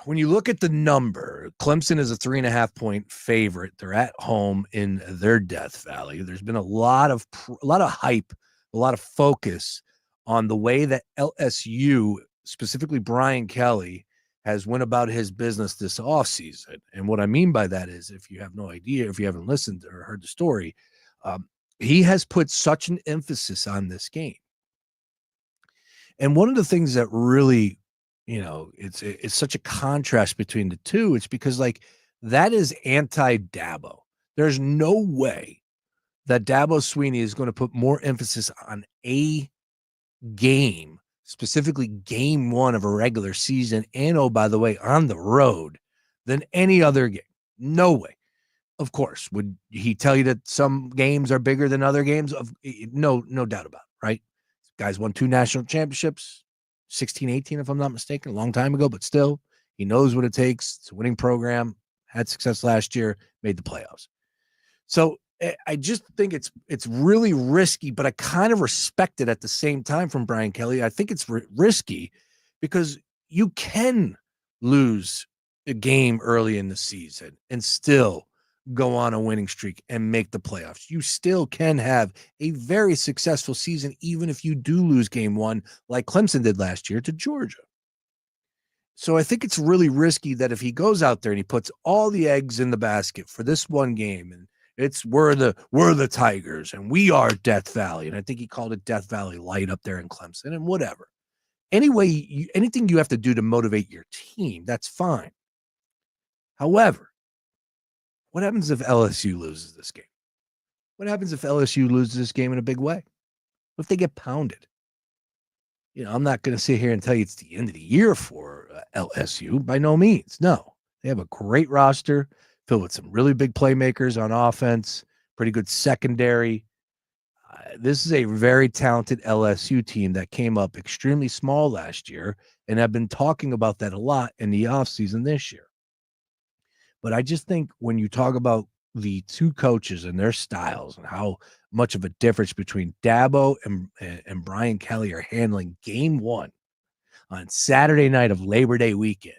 when you look at the number, Clemson is a 3.5-point favorite. They're at home in their Death Valley. There's been a lot of hype, a lot of focus on the way that LSU, specifically Brian Kelly, has went about his business this offseason. And what I mean by that is, if you have no idea, if you haven't listened or heard the story, he has put such an emphasis on this game. And one of the things that really, it's such a contrast between the two. It's because that is anti-Dabo. There's no way that Dabo Swinney is going to put more emphasis on a game, specifically game one of a regular season, and oh, by the way, on the road, than any other game. No way. Of course, would he tell you that some games are bigger than other games? No doubt about it, right? Guys won 2 national championships, 16, 18, if I'm not mistaken, a long time ago, but still, he knows what it takes. It's a winning program, had success last year, made the playoffs. So I just think it's really risky, but I kind of respect it at the same time from Brian Kelly. I think it's risky because you can lose a game early in the season and still go on a winning streak and make the playoffs. You still can have a very successful season, even if you do lose game one, like Clemson did last year to Georgia. So I think it's really risky that if he goes out there and he puts all the eggs in the basket for this one game, and we're the Tigers and we are Death Valley. And I think he called it Death Valley Light up there in Clemson, and whatever. Anyway, anything you have to do to motivate your team, that's fine. However, what happens if LSU loses this game? What happens if LSU loses this game in a big way? What if they get pounded? I'm not going to sit here and tell you it's the end of the year for LSU. By no means. No. They have a great roster filled with some really big playmakers on offense, pretty good secondary. This is a very talented LSU team that came up extremely small last year, and I've been talking about that a lot in the offseason this year. But I just think when you talk about the two coaches and their styles and how much of a difference between Dabo and Brian Kelly are handling game one on Saturday night of Labor Day weekend,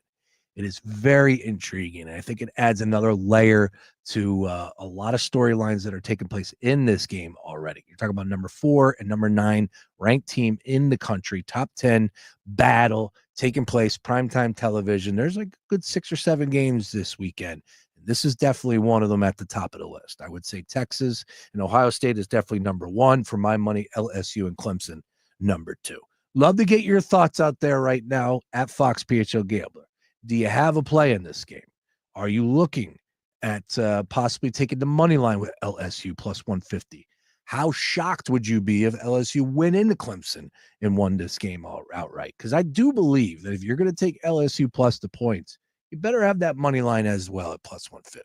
it is very intriguing. And I think it adds another layer to a lot of storylines that are taking place in this game already. You're talking about number 4 and number 9 ranked team in the country, top 10 battle taking place, primetime television. There's like a good 6 or 7 games this weekend. This is definitely one of them at the top of the list. I would say Texas and Ohio State is definitely number 1. For my money, LSU and Clemson, number 2. Love to get your thoughts out there right now at Fox PHL Gambler. Do you have a play in this game? Are you looking at possibly taking the money line with LSU plus 150? How shocked would you be if LSU went into Clemson and won this game outright? Because I do believe that if you're going to take LSU plus the points, you better have that money line as well at plus 150.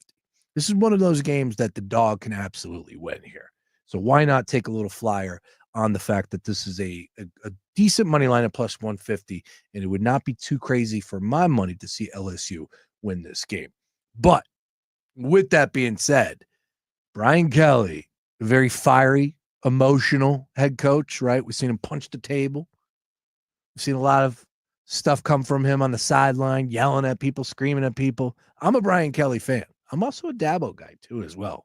This is one of those games that the dog can absolutely win here. So why not take a little flyer on the fact that this is a decent money line at plus 150, and it would not be too crazy for my money to see LSU win this game. But with that being said, Brian Kelly, a very fiery, emotional head coach, right? We've seen him punch the table. We've seen a lot of stuff come from him on the sideline, yelling at people, screaming at people. I'm a Brian Kelly fan. I'm also a Dabo guy too, as well.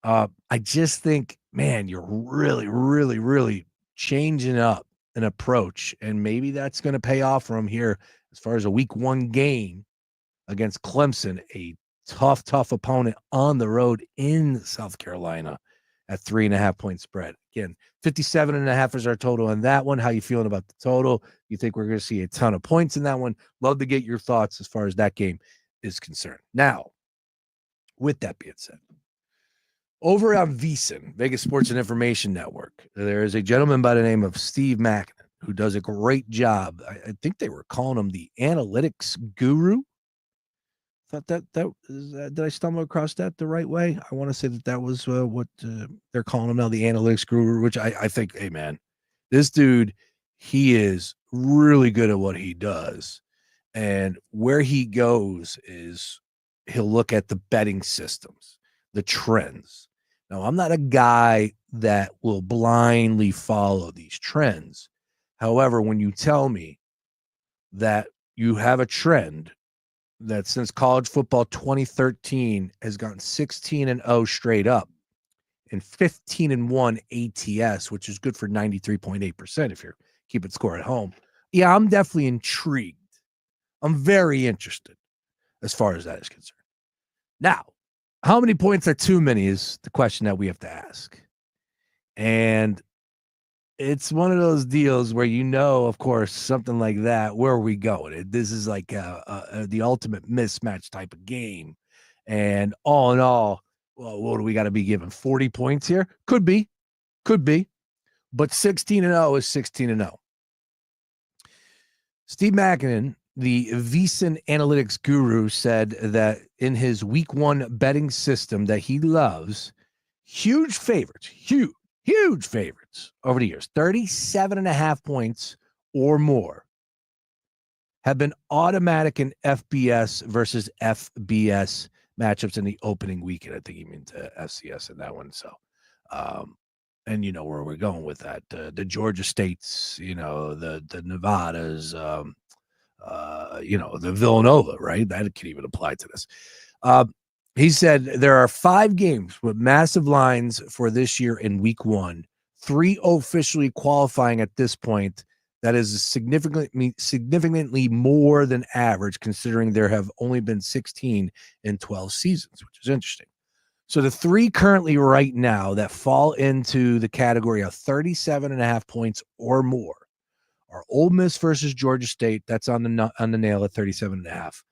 I just think, man, you're really, really, really changing up an approach, and maybe that's going to pay off for him here as far as a week 1 game against Clemson, a tough opponent on the road in South Carolina at 3.5-point spread. Again, 57.5 is our total on that one. How you feeling about the total? You think we're going to see a ton of points in that one? Love to get your thoughts as far as that game is concerned. Now, with that being said, over on VSiN, Vegas Sports and Information Network, there is a gentleman by the name of Steve Mackin who does a great job. I think they were calling him the analytics guru. Thought did I stumble across that the right way? I want to say that was what they're calling him now, the analytics guru, which I think, hey, man, this dude, he is really good at what he does. And where he goes is he'll look at the betting systems, the trends. Now, I'm not a guy that will blindly follow these trends. However, when you tell me that you have a trend that since college football 2013 has gone 16-0 straight up and 15-1 ATS, which is good for 93.8% if you're keeping score at home. Yeah, I'm definitely intrigued. I'm very interested as far as that is concerned. Now, how many points are too many is the question that we have to ask. And it's one of those deals where, of course, something like that, where are we going? This is like the ultimate mismatch type of game. And all in all, well, what do we got to be given? 40 points here? Could be. But 16-0 is 16-0. Steve Mackin, the VSiN analytics guru, said that in his week 1 betting system that he loves, huge favorites over the years, 37.5 points or more, have been automatic in FBS versus FBS matchups in the opening weekend. I think he meant FCS in that one. So, and you know where we're going with that. The Georgia States, the Nevadas, the Villanova, right? That can even apply to this. He said there are 5 games with massive lines for this year in week 1, 3 officially qualifying at this point. That is significantly more than average, considering there have only been 16 in 12 seasons, which is interesting. So the 3 currently right now that fall into the category of 37.5 points or more are Ole Miss versus Georgia State. That's on the nail at 37.5.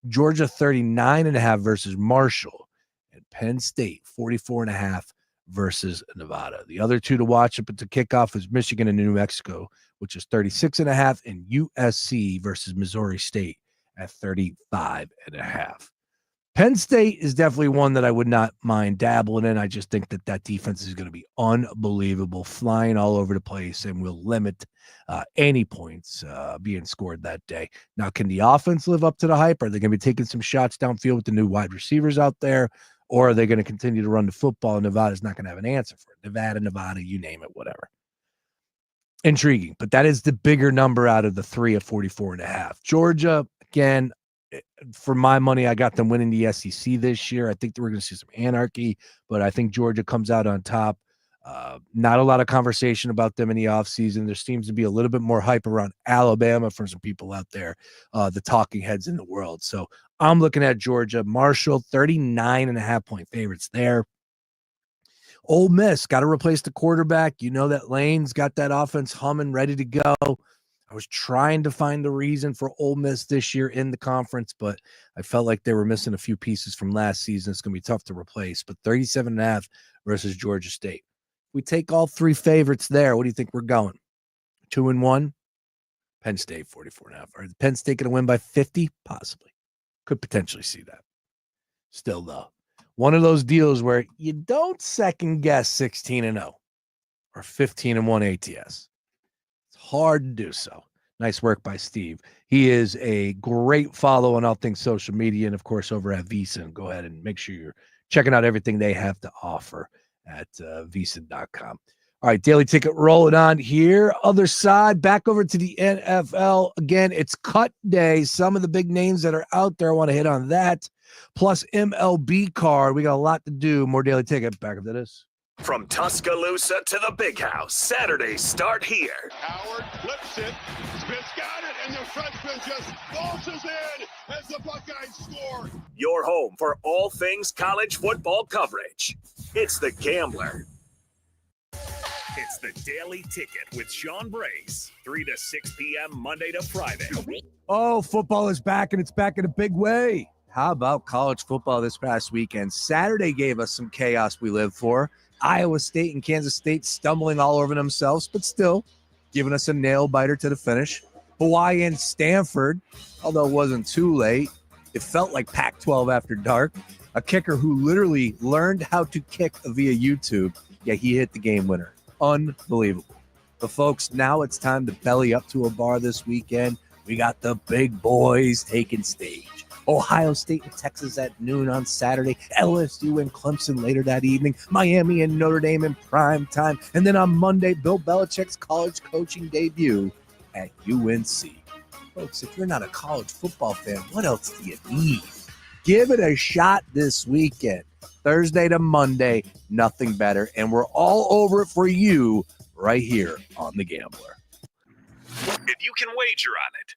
Georgia 39.5 versus Marshall, and Penn State 44.5 versus Nevada. The other 2 to watch up at the kickoff is Michigan and New Mexico, which is 36.5, and USC versus Missouri State at 35.5. Penn State is definitely one that I would not mind dabbling in. I just think that defense is going to be unbelievable, flying all over the place, and will limit any points being scored that day. Now, can the offense live up to the hype? Are they going to be taking some shots downfield with the new wide receivers out there? Or are they going to continue to run the football, and Nevada's not going to have an answer for it? Nevada, you name it, whatever. Intriguing, but that is the bigger number out of the 3 at 44.5. Georgia, again, for my money, I got them winning the SEC this year. I think that we're going to see some anarchy, but I think Georgia comes out on top. Not a lot of conversation about them in the offseason. There seems to be a little bit more hype around Alabama from some people out there, the talking heads in the world. So I'm looking at Georgia. Marshall, 39.5 point favorites there. Ole Miss, got to replace the quarterback. You know that Lane's got that offense humming, ready to go. I was trying to find the reason for Ole Miss this year in the conference, but I felt like they were missing a few pieces from last season. It's going to be tough to replace, but 37.5 versus Georgia State. We take all 3 favorites there. What do you think we're going? 2-1? Penn State, 44.5. Are Penn State going to win by 50? Possibly. Could potentially see that. Still, though, one of those deals where you don't second guess 16-0 or 15-1 ATS. Hard to do so. Nice work by Steve. He is a great follow on all things social media, and of course over at VSiN. Go ahead and make sure you're checking out everything they have to offer at VSiN.com. All right, Daily Ticket rolling on here. Other side, back over to the NFL. Again, it's cut day. Some of the big names that are out there, I want to hit on that. Plus MLB card. We got a lot to do. More Daily Ticket. Back up to this. From Tuscaloosa to the Big House, Saturdays start here. Howard flips it. Smith's got it, and the freshman just waltzes in as the Buckeyes score. Your home for all things college football coverage. It's The Gambler. It's the Daily Ticket with Sean Brace, 3 to 6 p.m. Monday to Friday. Oh, football is back, and it's back in a big way. How about college football this past weekend? Saturday gave us some chaos we live for. Iowa State and Kansas State stumbling all over themselves, but still giving us a nail-biter to the finish. Hawaii and Stanford, although it wasn't too late. It felt like Pac-12 after dark. A kicker who literally learned how to kick via YouTube. Yeah, he hit the game winner. Unbelievable. But folks, now it's time to belly up to a bar this weekend. We got the big boys taking stage. Ohio State and Texas at noon on Saturday. LSU and Clemson later that evening. Miami and Notre Dame in prime time. And then on Monday, Bill Belichick's college coaching debut at UNC. Folks, if you're not a college football fan, what else do you need? Give it a shot this weekend. Thursday to Monday, nothing better. And we're all over it for you right here on The Gambler. If you can wager on it,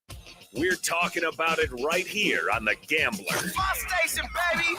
we're talking about it right here on The Gambler. My station, baby.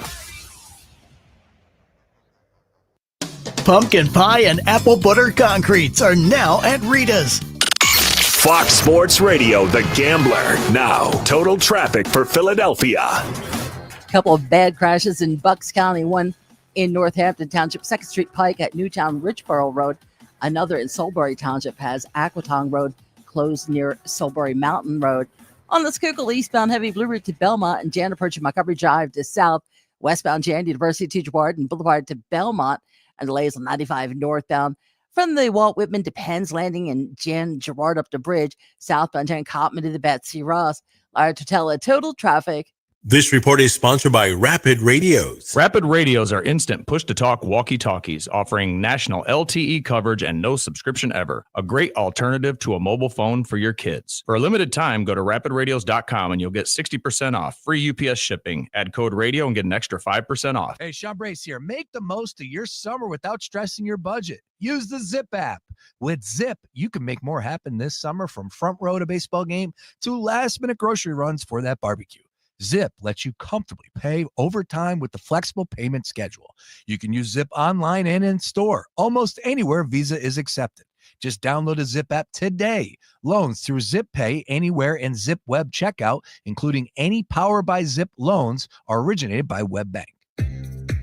Pumpkin pie and apple butter concretes are now at Rita's. Fox Sports Radio, The Gambler. Now, total traffic for Philadelphia. A couple of bad crashes in Bucks County, one in Northampton Township, 2nd Street Pike at Newtown Richboro Road. Another in Solbury Township has Aquatong Road closed near Solbury Mountain Road. On the Schuylkill eastbound heavy Blue Route to Belmont and Jan approaching Montgomery Drive to south, westbound Jan University Teacher Board and Boulevard to Belmont, and delays on 95 northbound from the Walt Whitman to Penn's Landing and Jan Gerard up the bridge, southbound Jan Cotman to the Betsy Ross. Larry Totella, total traffic. This report is sponsored by Rapid Radios. Rapid Radios are instant push-to-talk walkie-talkies offering national LTE coverage and no subscription ever. A great alternative to a mobile phone for your kids. For a limited time, go to rapidradios.com and you'll get 60% off. Free UPS shipping. Add code radio and get an extra 5% off. Hey, Sean Brace here. Make the most of your summer without stressing your budget. Use the Zip app. With Zip, you can make more happen this summer, from front row to baseball game to last-minute grocery runs for that barbecue. Zip lets you comfortably pay overtime with the flexible payment schedule. You can use Zip online and in store, almost anywhere Visa is accepted. Just download the Zip app today. Loans through Zip Pay anywhere and Zip Web checkout, including any Power by Zip loans, are originated by WebBank.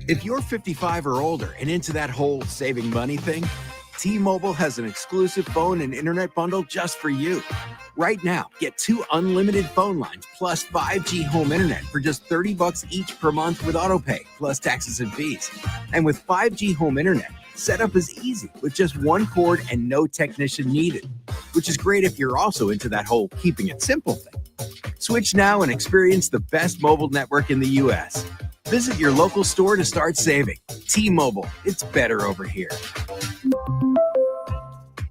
If you're 55 or older and into that whole saving money thing, T-Mobile has an exclusive phone and internet bundle just for you. Right now, get 2 unlimited phone lines plus 5G home internet for just $30 each per month with autopay, plus taxes and fees. And with 5G home internet, setup is easy with just one cord and no technician needed, which is great if you're also into that whole keeping it simple thing. Switch now and experience the best mobile network in the U.S. Visit your local store to start saving. T-Mobile, it's better over here.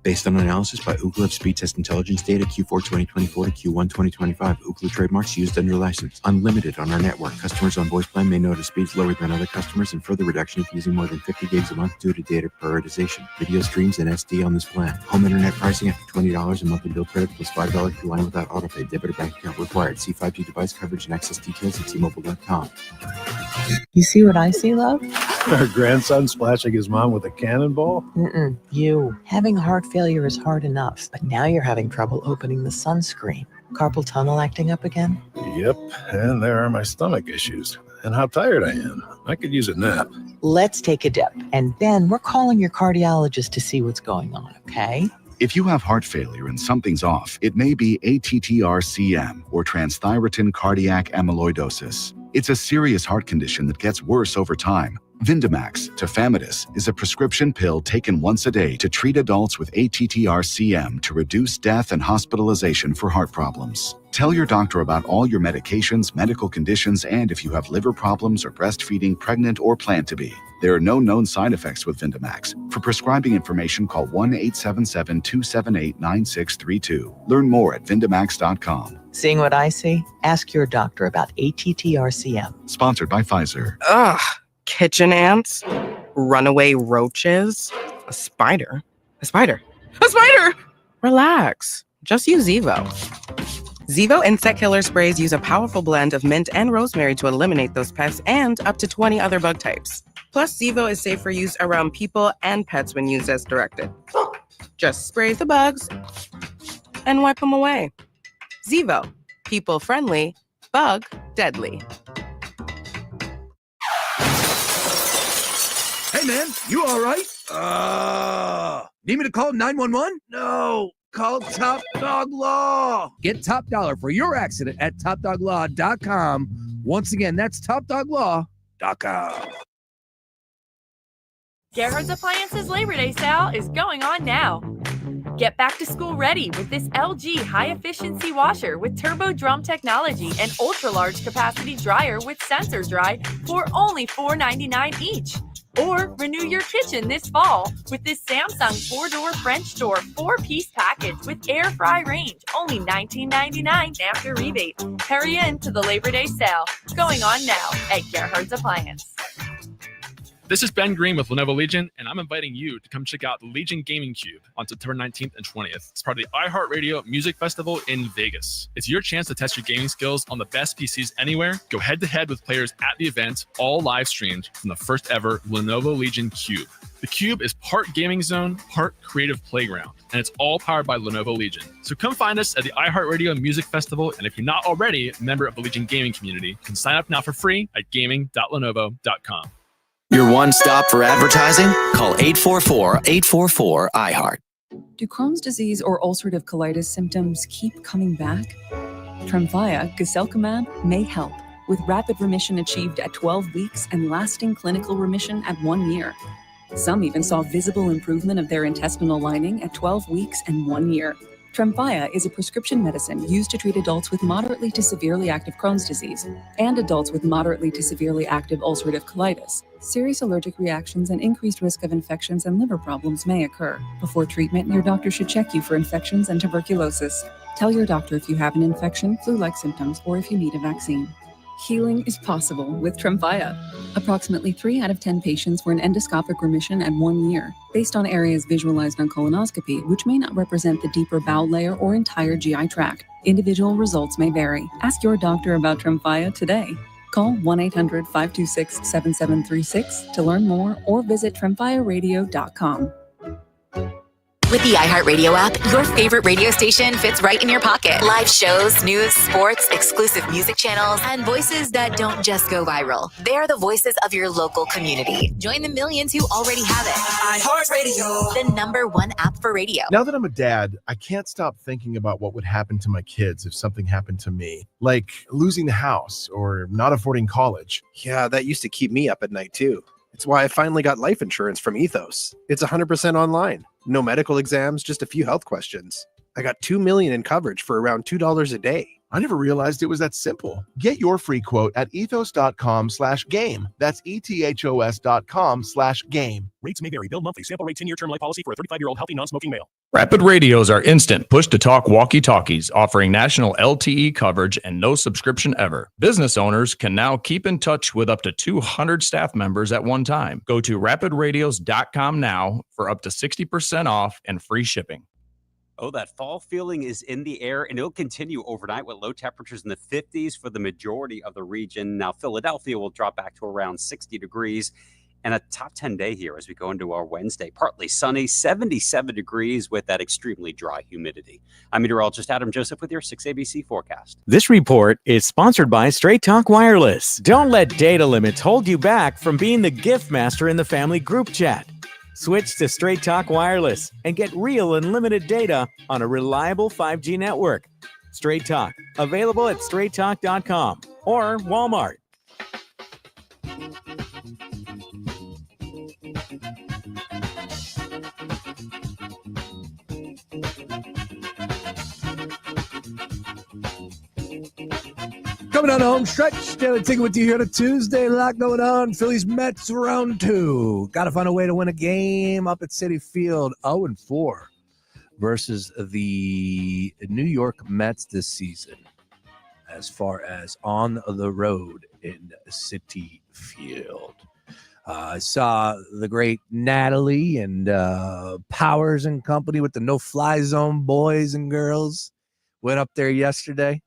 Based on analysis by Ookla of speed test intelligence data Q4 2024 to Q1 2025. Ookla trademarks used under license. Unlimited on our network. Customers on voice plan may notice speeds lower than other customers, and further reduction if using more than 50 gigs a month due to data prioritization. Video streams and SD on this plan. Home internet pricing after $20 a monthly bill credit plus $5 per line without autopay. Debit or bank account required. See 5G device coverage and access details at T-Mobile.com. You see what I see, love? Her grandson splashing his mom with a cannonball? You. Having heart failure is hard enough, but now you're having trouble opening the sunscreen. Carpal tunnel acting up again? Yep, and there are my stomach issues. And how tired I am. I could use a nap. Let's take a dip, and then we're calling your cardiologist to see what's going on, okay? If you have heart failure and something's off, it may be ATTR-CM or transthyretin cardiac amyloidosis. It's a serious heart condition that gets worse over time. Vindamax, tafamidis, is a prescription pill taken once a day to treat adults with ATTR-CM to reduce death and hospitalization for heart problems. Tell your doctor about all your medications, medical conditions, and if you have liver problems or breastfeeding, pregnant, or plan to be. There are no known side effects with Vindamax. For prescribing information, call 1-877-278-9632. Learn more at Vindamax.com. Seeing what I see? Ask your doctor about ATTR-CM. Sponsored by Pfizer. Ugh. Kitchen ants, runaway roaches, a spider. Relax. Just use Zevo. Zevo insect killer sprays use a powerful blend of mint and rosemary to eliminate those pests and up to 20 other bug types. Plus, Zevo is safe for use around people and pets when used as directed. Just spray the bugs and wipe them away. Zevo, people friendly, bug deadly. Hey, man, you all right? Need me to call 911? No, call Top Dog Law. Get top dollar for your accident at topdoglaw.com. Once again, that's topdoglaw.com. Gerhard's Appliances Labor Day sale is going on now. Get back to school ready with this LG high-efficiency washer with turbo drum technology and ultra-large capacity dryer with sensor dry for only $4.99 each. Or renew your kitchen this fall with this Samsung 4-door French door 4-piece package with air fry range, only $19.99 after rebate. Hurry in to the Labor Day sale going on now at Gerhard's Appliance. This is Ben Green with Lenovo Legion, and I'm inviting you to come check out the Legion Gaming Cube on September 19th and 20th. It's part of the iHeartRadio Music Festival in Vegas. It's your chance to test your gaming skills on the best PCs anywhere. Go head-to-head with players at the event, all live streamed from the first ever Lenovo Legion Cube. The Cube is part gaming zone, part creative playground, and it's all powered by Lenovo Legion. So come find us at the iHeartRadio Music Festival, and if you're not already a member of the Legion Gaming community, you can sign up now for free at gaming.lenovo.com. Your one-stop for advertising? Call 844-844-iHeart. Do Crohn's disease or ulcerative colitis symptoms keep coming back? Tremfya, guselkumab, may help, with rapid remission achieved at 12 weeks and lasting clinical remission at 1 year. Some even saw visible improvement of their intestinal lining at 12 weeks and 1 year. Tremfya is a prescription medicine used to treat adults with moderately to severely active Crohn's disease and adults with moderately to severely active ulcerative colitis. Serious allergic reactions and increased risk of infections and liver problems may occur. Before treatment, your doctor should check you for infections and tuberculosis. Tell your doctor if you have an infection, flu-like symptoms, or if you need a vaccine. Healing is possible with Tremfya. Approximately 3 out of 10 patients were in endoscopic remission at 1 year, based on areas visualized on colonoscopy, which may not represent the deeper bowel layer or entire GI tract. Individual results may vary. Ask your doctor about Tremfya today. Call 1-800-526-7736 to learn more or visit tremfyaradio.com. With the iHeartRadio app, your favorite radio station fits right in your pocket. Live shows, news, sports, exclusive music channels, and voices that don't just go viral. They're the voices of your local community. Join the millions who already have it. iHeartRadio, the #1 app for radio. Now that I'm a dad, I can't stop thinking about what would happen to my kids if something happened to me, like losing the house or not affording college. Yeah, that used to keep me up at night too. It's why I finally got life insurance from Ethos. It's 100% online. No medical exams, just a few health questions. I got $2 million in coverage for around $2 a day. I never realized it was that simple. Get your free quote at ethos.com/game. That's ethos.com/game. Rates may vary. Bill monthly. Sample rate 10-year term life policy for a 35-year-old healthy non-smoking male. Rapid Radios are instant push-to-talk walkie-talkies offering national LTE coverage and no subscription ever. Business owners can now keep in touch with up to 200 staff members at one time. Go to rapidradios.com now for up to 60% off and free shipping. Oh, that fall feeling is in the air, and it'll continue overnight with low temperatures in the 50s for the majority of the region. Now, Philadelphia will drop back to around 60 degrees. And a top 10 day here as we go into our Wednesday. Partly sunny, 77 degrees with that extremely dry humidity. I'm meteorologist Adam Joseph with your 6ABC forecast. This report is sponsored by Straight Talk Wireless. Don't let data limits hold you back from being the gift master in the family group chat. Switch to Straight Talk Wireless and get real unlimited data on a reliable 5G network. Straight Talk, available at straighttalk.com or Walmart. Coming down the home stretch, Daily Ticket with you here on a Tuesday. A lot going on. Phillies Mets round 2. Got to find a way to win a game up at Citi Field. 0-4 versus the New York Mets this season. As far as on the road in Citi Field. I saw the great Natalie and Powers and company with the no-fly zone boys and girls. Went up there yesterday.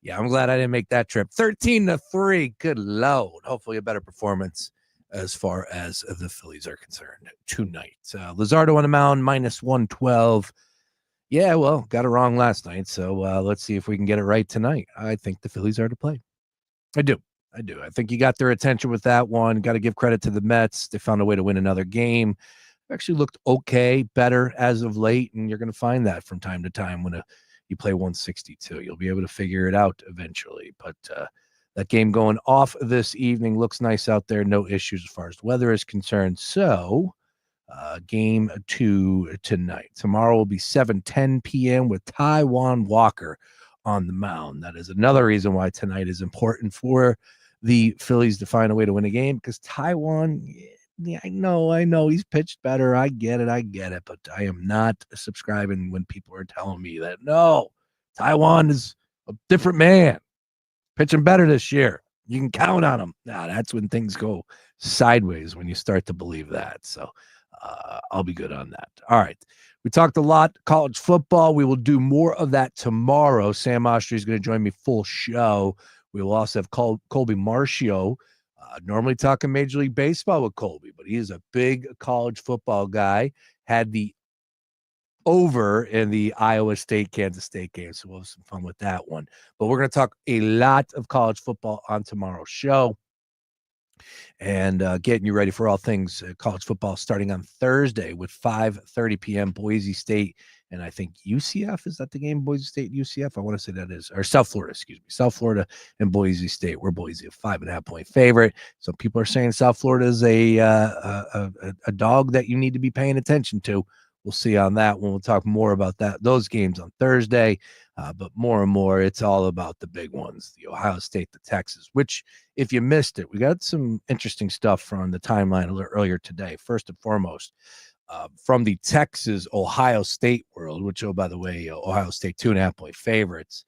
Yeah, I'm glad I didn't make that trip. 13-3. Good Lord. Hopefully a better performance as far as the Phillies are concerned tonight. Luzardo on the mound, -112. Yeah, well, got it wrong last night. So let's see if we can get it right tonight. I think the Phillies are to play. I do. I think you got their attention with that one. Got to give credit to the Mets. They found a way to win another game. Actually looked okay, better as of late. And you're going to find that from time to time when you play 162. You'll be able to figure it out eventually. But that game going off this evening looks nice out there. No issues as far as the weather is concerned. So game 2 tonight. Tomorrow will be 7:10 p.m. with Taijuan Walker on the mound. That is another reason why tonight is important for the Phillies to find a way to win a game, because Taijuan, yeah, I know he's pitched better. I get it, but I am not subscribing when people are telling me that, no, Taijuan is a different man, pitching better this year. You can count on him. Nah, that's when things go sideways, when you start to believe that. So I'll be good on that. All right. We talked a lot college football. We will do more of that tomorrow. Sam Ostry is going to join me full show. We will also have Colby Marcio, normally talking Major League Baseball with Colby, but he is a big college football guy. Had the over in the Iowa State-Kansas State game, so we'll have some fun with that one. But we're going to talk a lot of college football on tomorrow's show. And getting you ready for all things college football starting on Thursday with 5:30 p.m. Boise State and I think UCF. Is that the game? Boise State, UCF? I want to say that is. Or South Florida, excuse me. South Florida and Boise State. We're Boise, a 5.5-point favorite. Some people are saying South Florida is a dog that you need to be paying attention to. We'll see on that one. We'll talk more about those games on Thursday. But more and more, it's all about the big ones, the Ohio State, the Texas, which, if you missed it, we got some interesting stuff from the timeline a little earlier today. First and foremost, from the Texas-Ohio State world, which, oh, by the way, Ohio State 2.5-point favorites.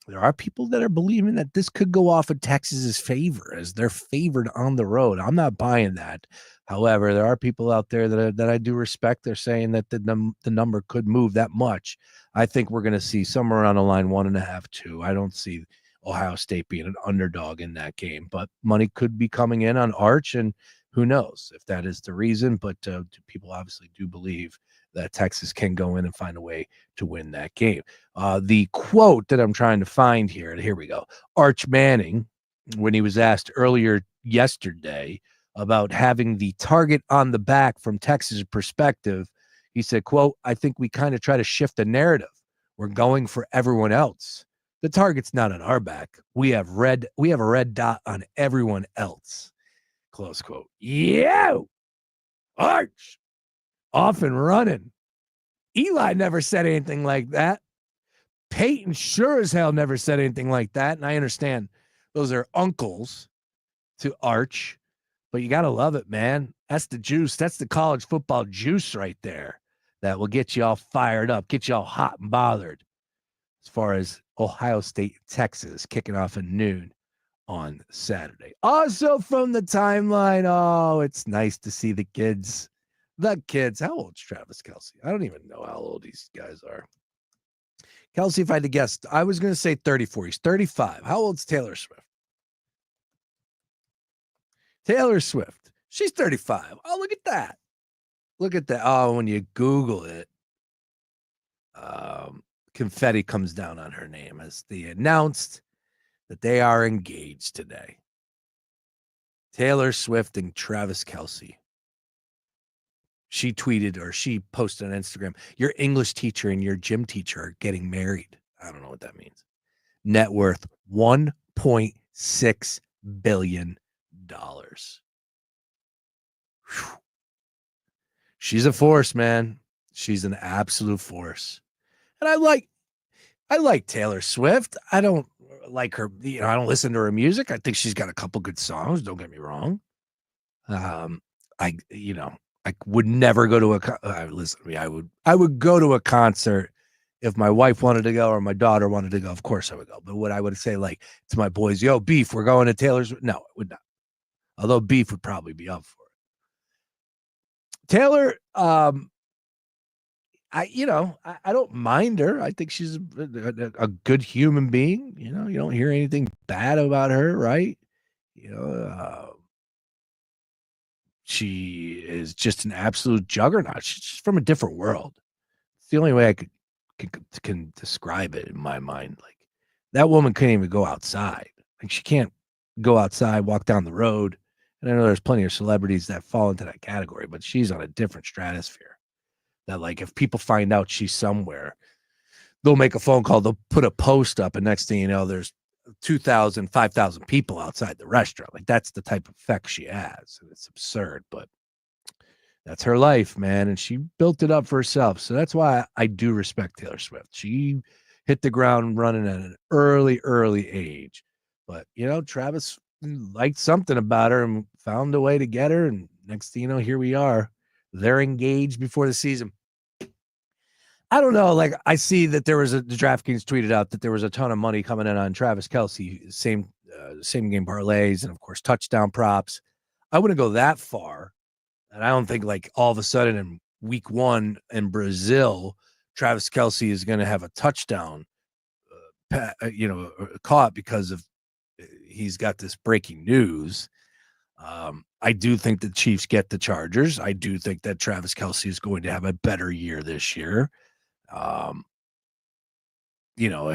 There are people that are believing that this could go off in Texas's favor as they're favored on the road. I'm not buying that. However, there are people out there that I do respect. They're saying that the number could move that much. I think we're going to see somewhere around the line 1.5, 2. I don't see Ohio State being an underdog in that game, but money could be coming in on Arch, and who knows if that is the reason. But people obviously do believe that Texas can go in and find a way to win that game. The quote that I'm trying to find here, and here we go. Arch Manning, when he was asked earlier yesterday about having the target on the back from Texas' perspective, he said, quote, "I think we kind of try to shift the narrative. We're going for everyone else. The target's not on our back. We have a red dot on everyone else." Close quote. Yeah, Arch, off and running. Eli never said anything like that. Peyton sure as hell never said anything like that. And I understand those are uncles to Arch, but you got to love it, man. That's the juice. That's the college football juice right there that will get you all fired up, get you all hot and bothered as far as Ohio State, Texas, kicking off at noon on Saturday. Also from the timeline, oh, it's nice to see the kids. The kids. How old's Travis Kelce? I don't even know how old these guys are. Kelce, if I had to guess, I was going to say 34. He's 35. How old's Taylor Swift? Taylor Swift. She's 35. Oh, look at that. Look at that. Oh, when you Google it, confetti comes down on her name as they announced that they are engaged today. Taylor Swift and Travis Kelce. She tweeted, or she posted on Instagram, "Your English teacher and your gym teacher are getting married." I don't know what that means. Net worth $1.6 billion. Whew. She's a force, man. She's an absolute force. And I like Taylor Swift. I don't like her, I don't listen to her music. I think she's got a couple good songs. Don't get me wrong. I would never go to listen to me. I would go to a concert if my wife wanted to go or my daughter wanted to go. Of course I would go. But what I would say, like, to my boys, yo, Beef, we're going to Taylor's. No, it would not. Although Beef would probably be up for it. Taylor, I don't mind her. I think she's a good human being. You don't hear anything bad about her, right? She is just an absolute juggernaut. She's just from a different world. It's the only way I can describe it in my mind. Like, that woman can't even go outside. Like, she can't go outside, walk down the road. And I know there's plenty of celebrities that fall into that category, but she's on a different stratosphere. That, like, if people find out she's somewhere, they'll make a phone call, they'll put a post up, and next thing you know, there's 2,000, 5,000 people outside the restaurant. Like, that's the type of effect she has. And it's absurd, but that's her life, man. And she built it up for herself. So that's why I do respect Taylor Swift. She hit the ground running at an early age. But, Travis liked something about her and found a way to get her. And next thing you know, here we are. They're engaged before the season. I don't know. Like, I see that there was the DraftKings tweeted out that there was a ton of money coming in on Travis Kelce, same game parlays, and of course touchdown props. I wouldn't go that far, and I don't think, like, all of a sudden in week 1 in Brazil, Travis Kelce is going to have a touchdown, caught because of he's got this breaking news. I do think the Chiefs get the Chargers. I do think that Travis Kelce is going to have a better year this year. I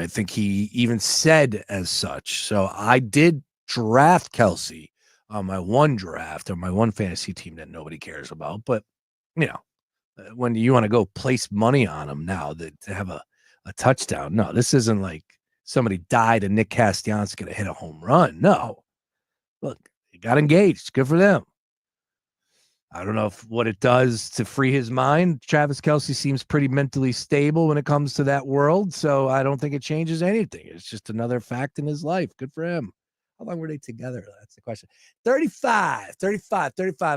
think he even said as such. So I did draft Kelce on my one draft or my one fantasy team that nobody cares about. But, when you want to go place money on him now to have a touchdown, no, this isn't like somebody died and Nick Castellanos going to hit a home run. No. Look, he got engaged. Good for them. I don't know what it does to free his mind. Travis Kelce seems pretty mentally stable when it comes to that world, so I don't think it changes anything. It's just another fact in his life. Good for him. How long were they together? That's the question. 35.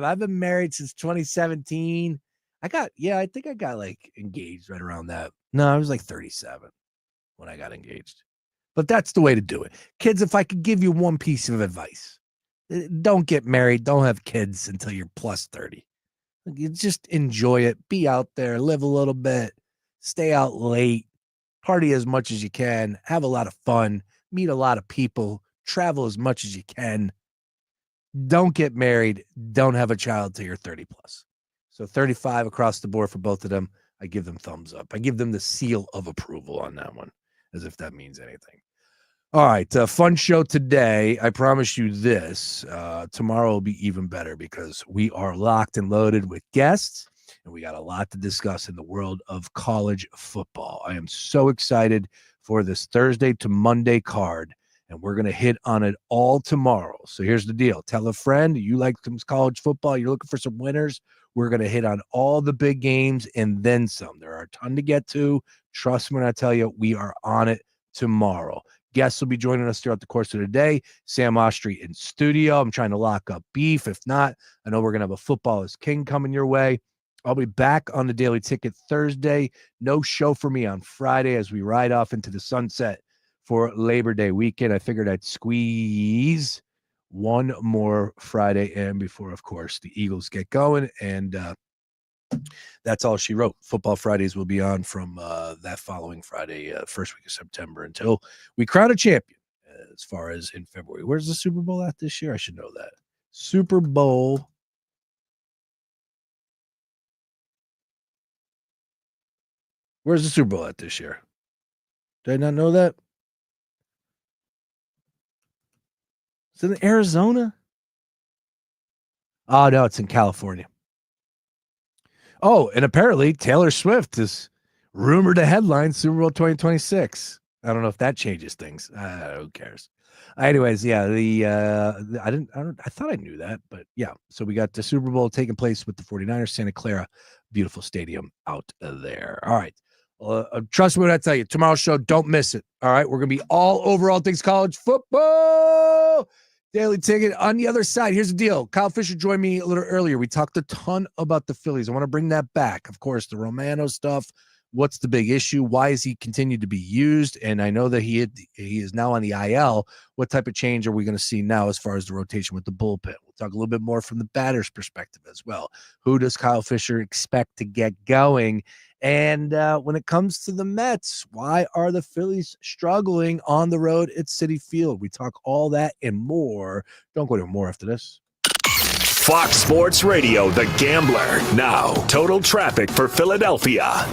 I've been married since 2017. I think I got, like, engaged right around that. No, I was like 37 when I got engaged. But that's the way to do it. Kids, if I could give you one piece of advice, don't get married. Don't have kids until you're plus 30. You just enjoy it. Be out there. Live a little bit. Stay out late. Party as much as you can. Have a lot of fun. Meet a lot of people. Travel as much as you can. Don't get married. Don't have a child till you're 30 plus. So 35 across the board for both of them. I give them thumbs up. I give them the seal of approval on that one, as if that means anything. All right, fun show today. I promise you this. Tomorrow will be even better because we are locked and loaded with guests, and we got a lot to discuss in the world of college football. I am so excited for this Thursday to Monday card, and we're going to hit on it all tomorrow. So here's the deal. Tell a friend you like some college football. You're looking for some winners. We're going to hit on all the big games and then some. There are a ton to get to. Trust me when I tell you, we are on it tomorrow. Guests will be joining us throughout the course of the day. Sam Ostry in studio. I'm trying to lock up Beef. If not, I know we're going to have a Football is King coming your way. I'll be back on the Daily Ticket Thursday. No show for me on Friday as we ride off into the sunset for Labor Day weekend. I figured I'd squeeze one more Friday in before, of course, the Eagles get going. And that's all she wrote. Football Fridays will be on from that following Friday, first week of September, until we crown a champion as far as in February. Where's the Super Bowl at this year? I should know that. Super Bowl. Where's the Super Bowl at this year? Did I not know that? Is it in Arizona? Oh, no, it's in California. Oh, and apparently Taylor Swift is rumored to headline Super Bowl 2026. I don't know if that changes things. Who cares? Anyways, yeah, I thought I knew that, but yeah. So we got the Super Bowl taking place with the 49ers, Santa Clara, beautiful stadium out there. All right. Trust me when I tell you, tomorrow's show, don't miss it. All right, we're going to be all over all things college football. Daily Ticket. On the other side, here's the deal. Kyle Fisher joined me a little earlier. We talked a ton about the Phillies. I want to bring that back. Of course, the Romano stuff. What's the big issue? Why is he continued to be used? And I know that he is now on the IL. What type of change are we going to see now as far as the rotation with the bullpen? We'll talk a little bit more from the batter's perspective as well. Who does Kyle Fisher expect to get going? And when it comes to the Mets, why are the Phillies struggling on the road at Citi Field? We talk all that and more. Don't go to more after this. Fox Sports Radio, The Gambler. Now, total traffic for Philadelphia.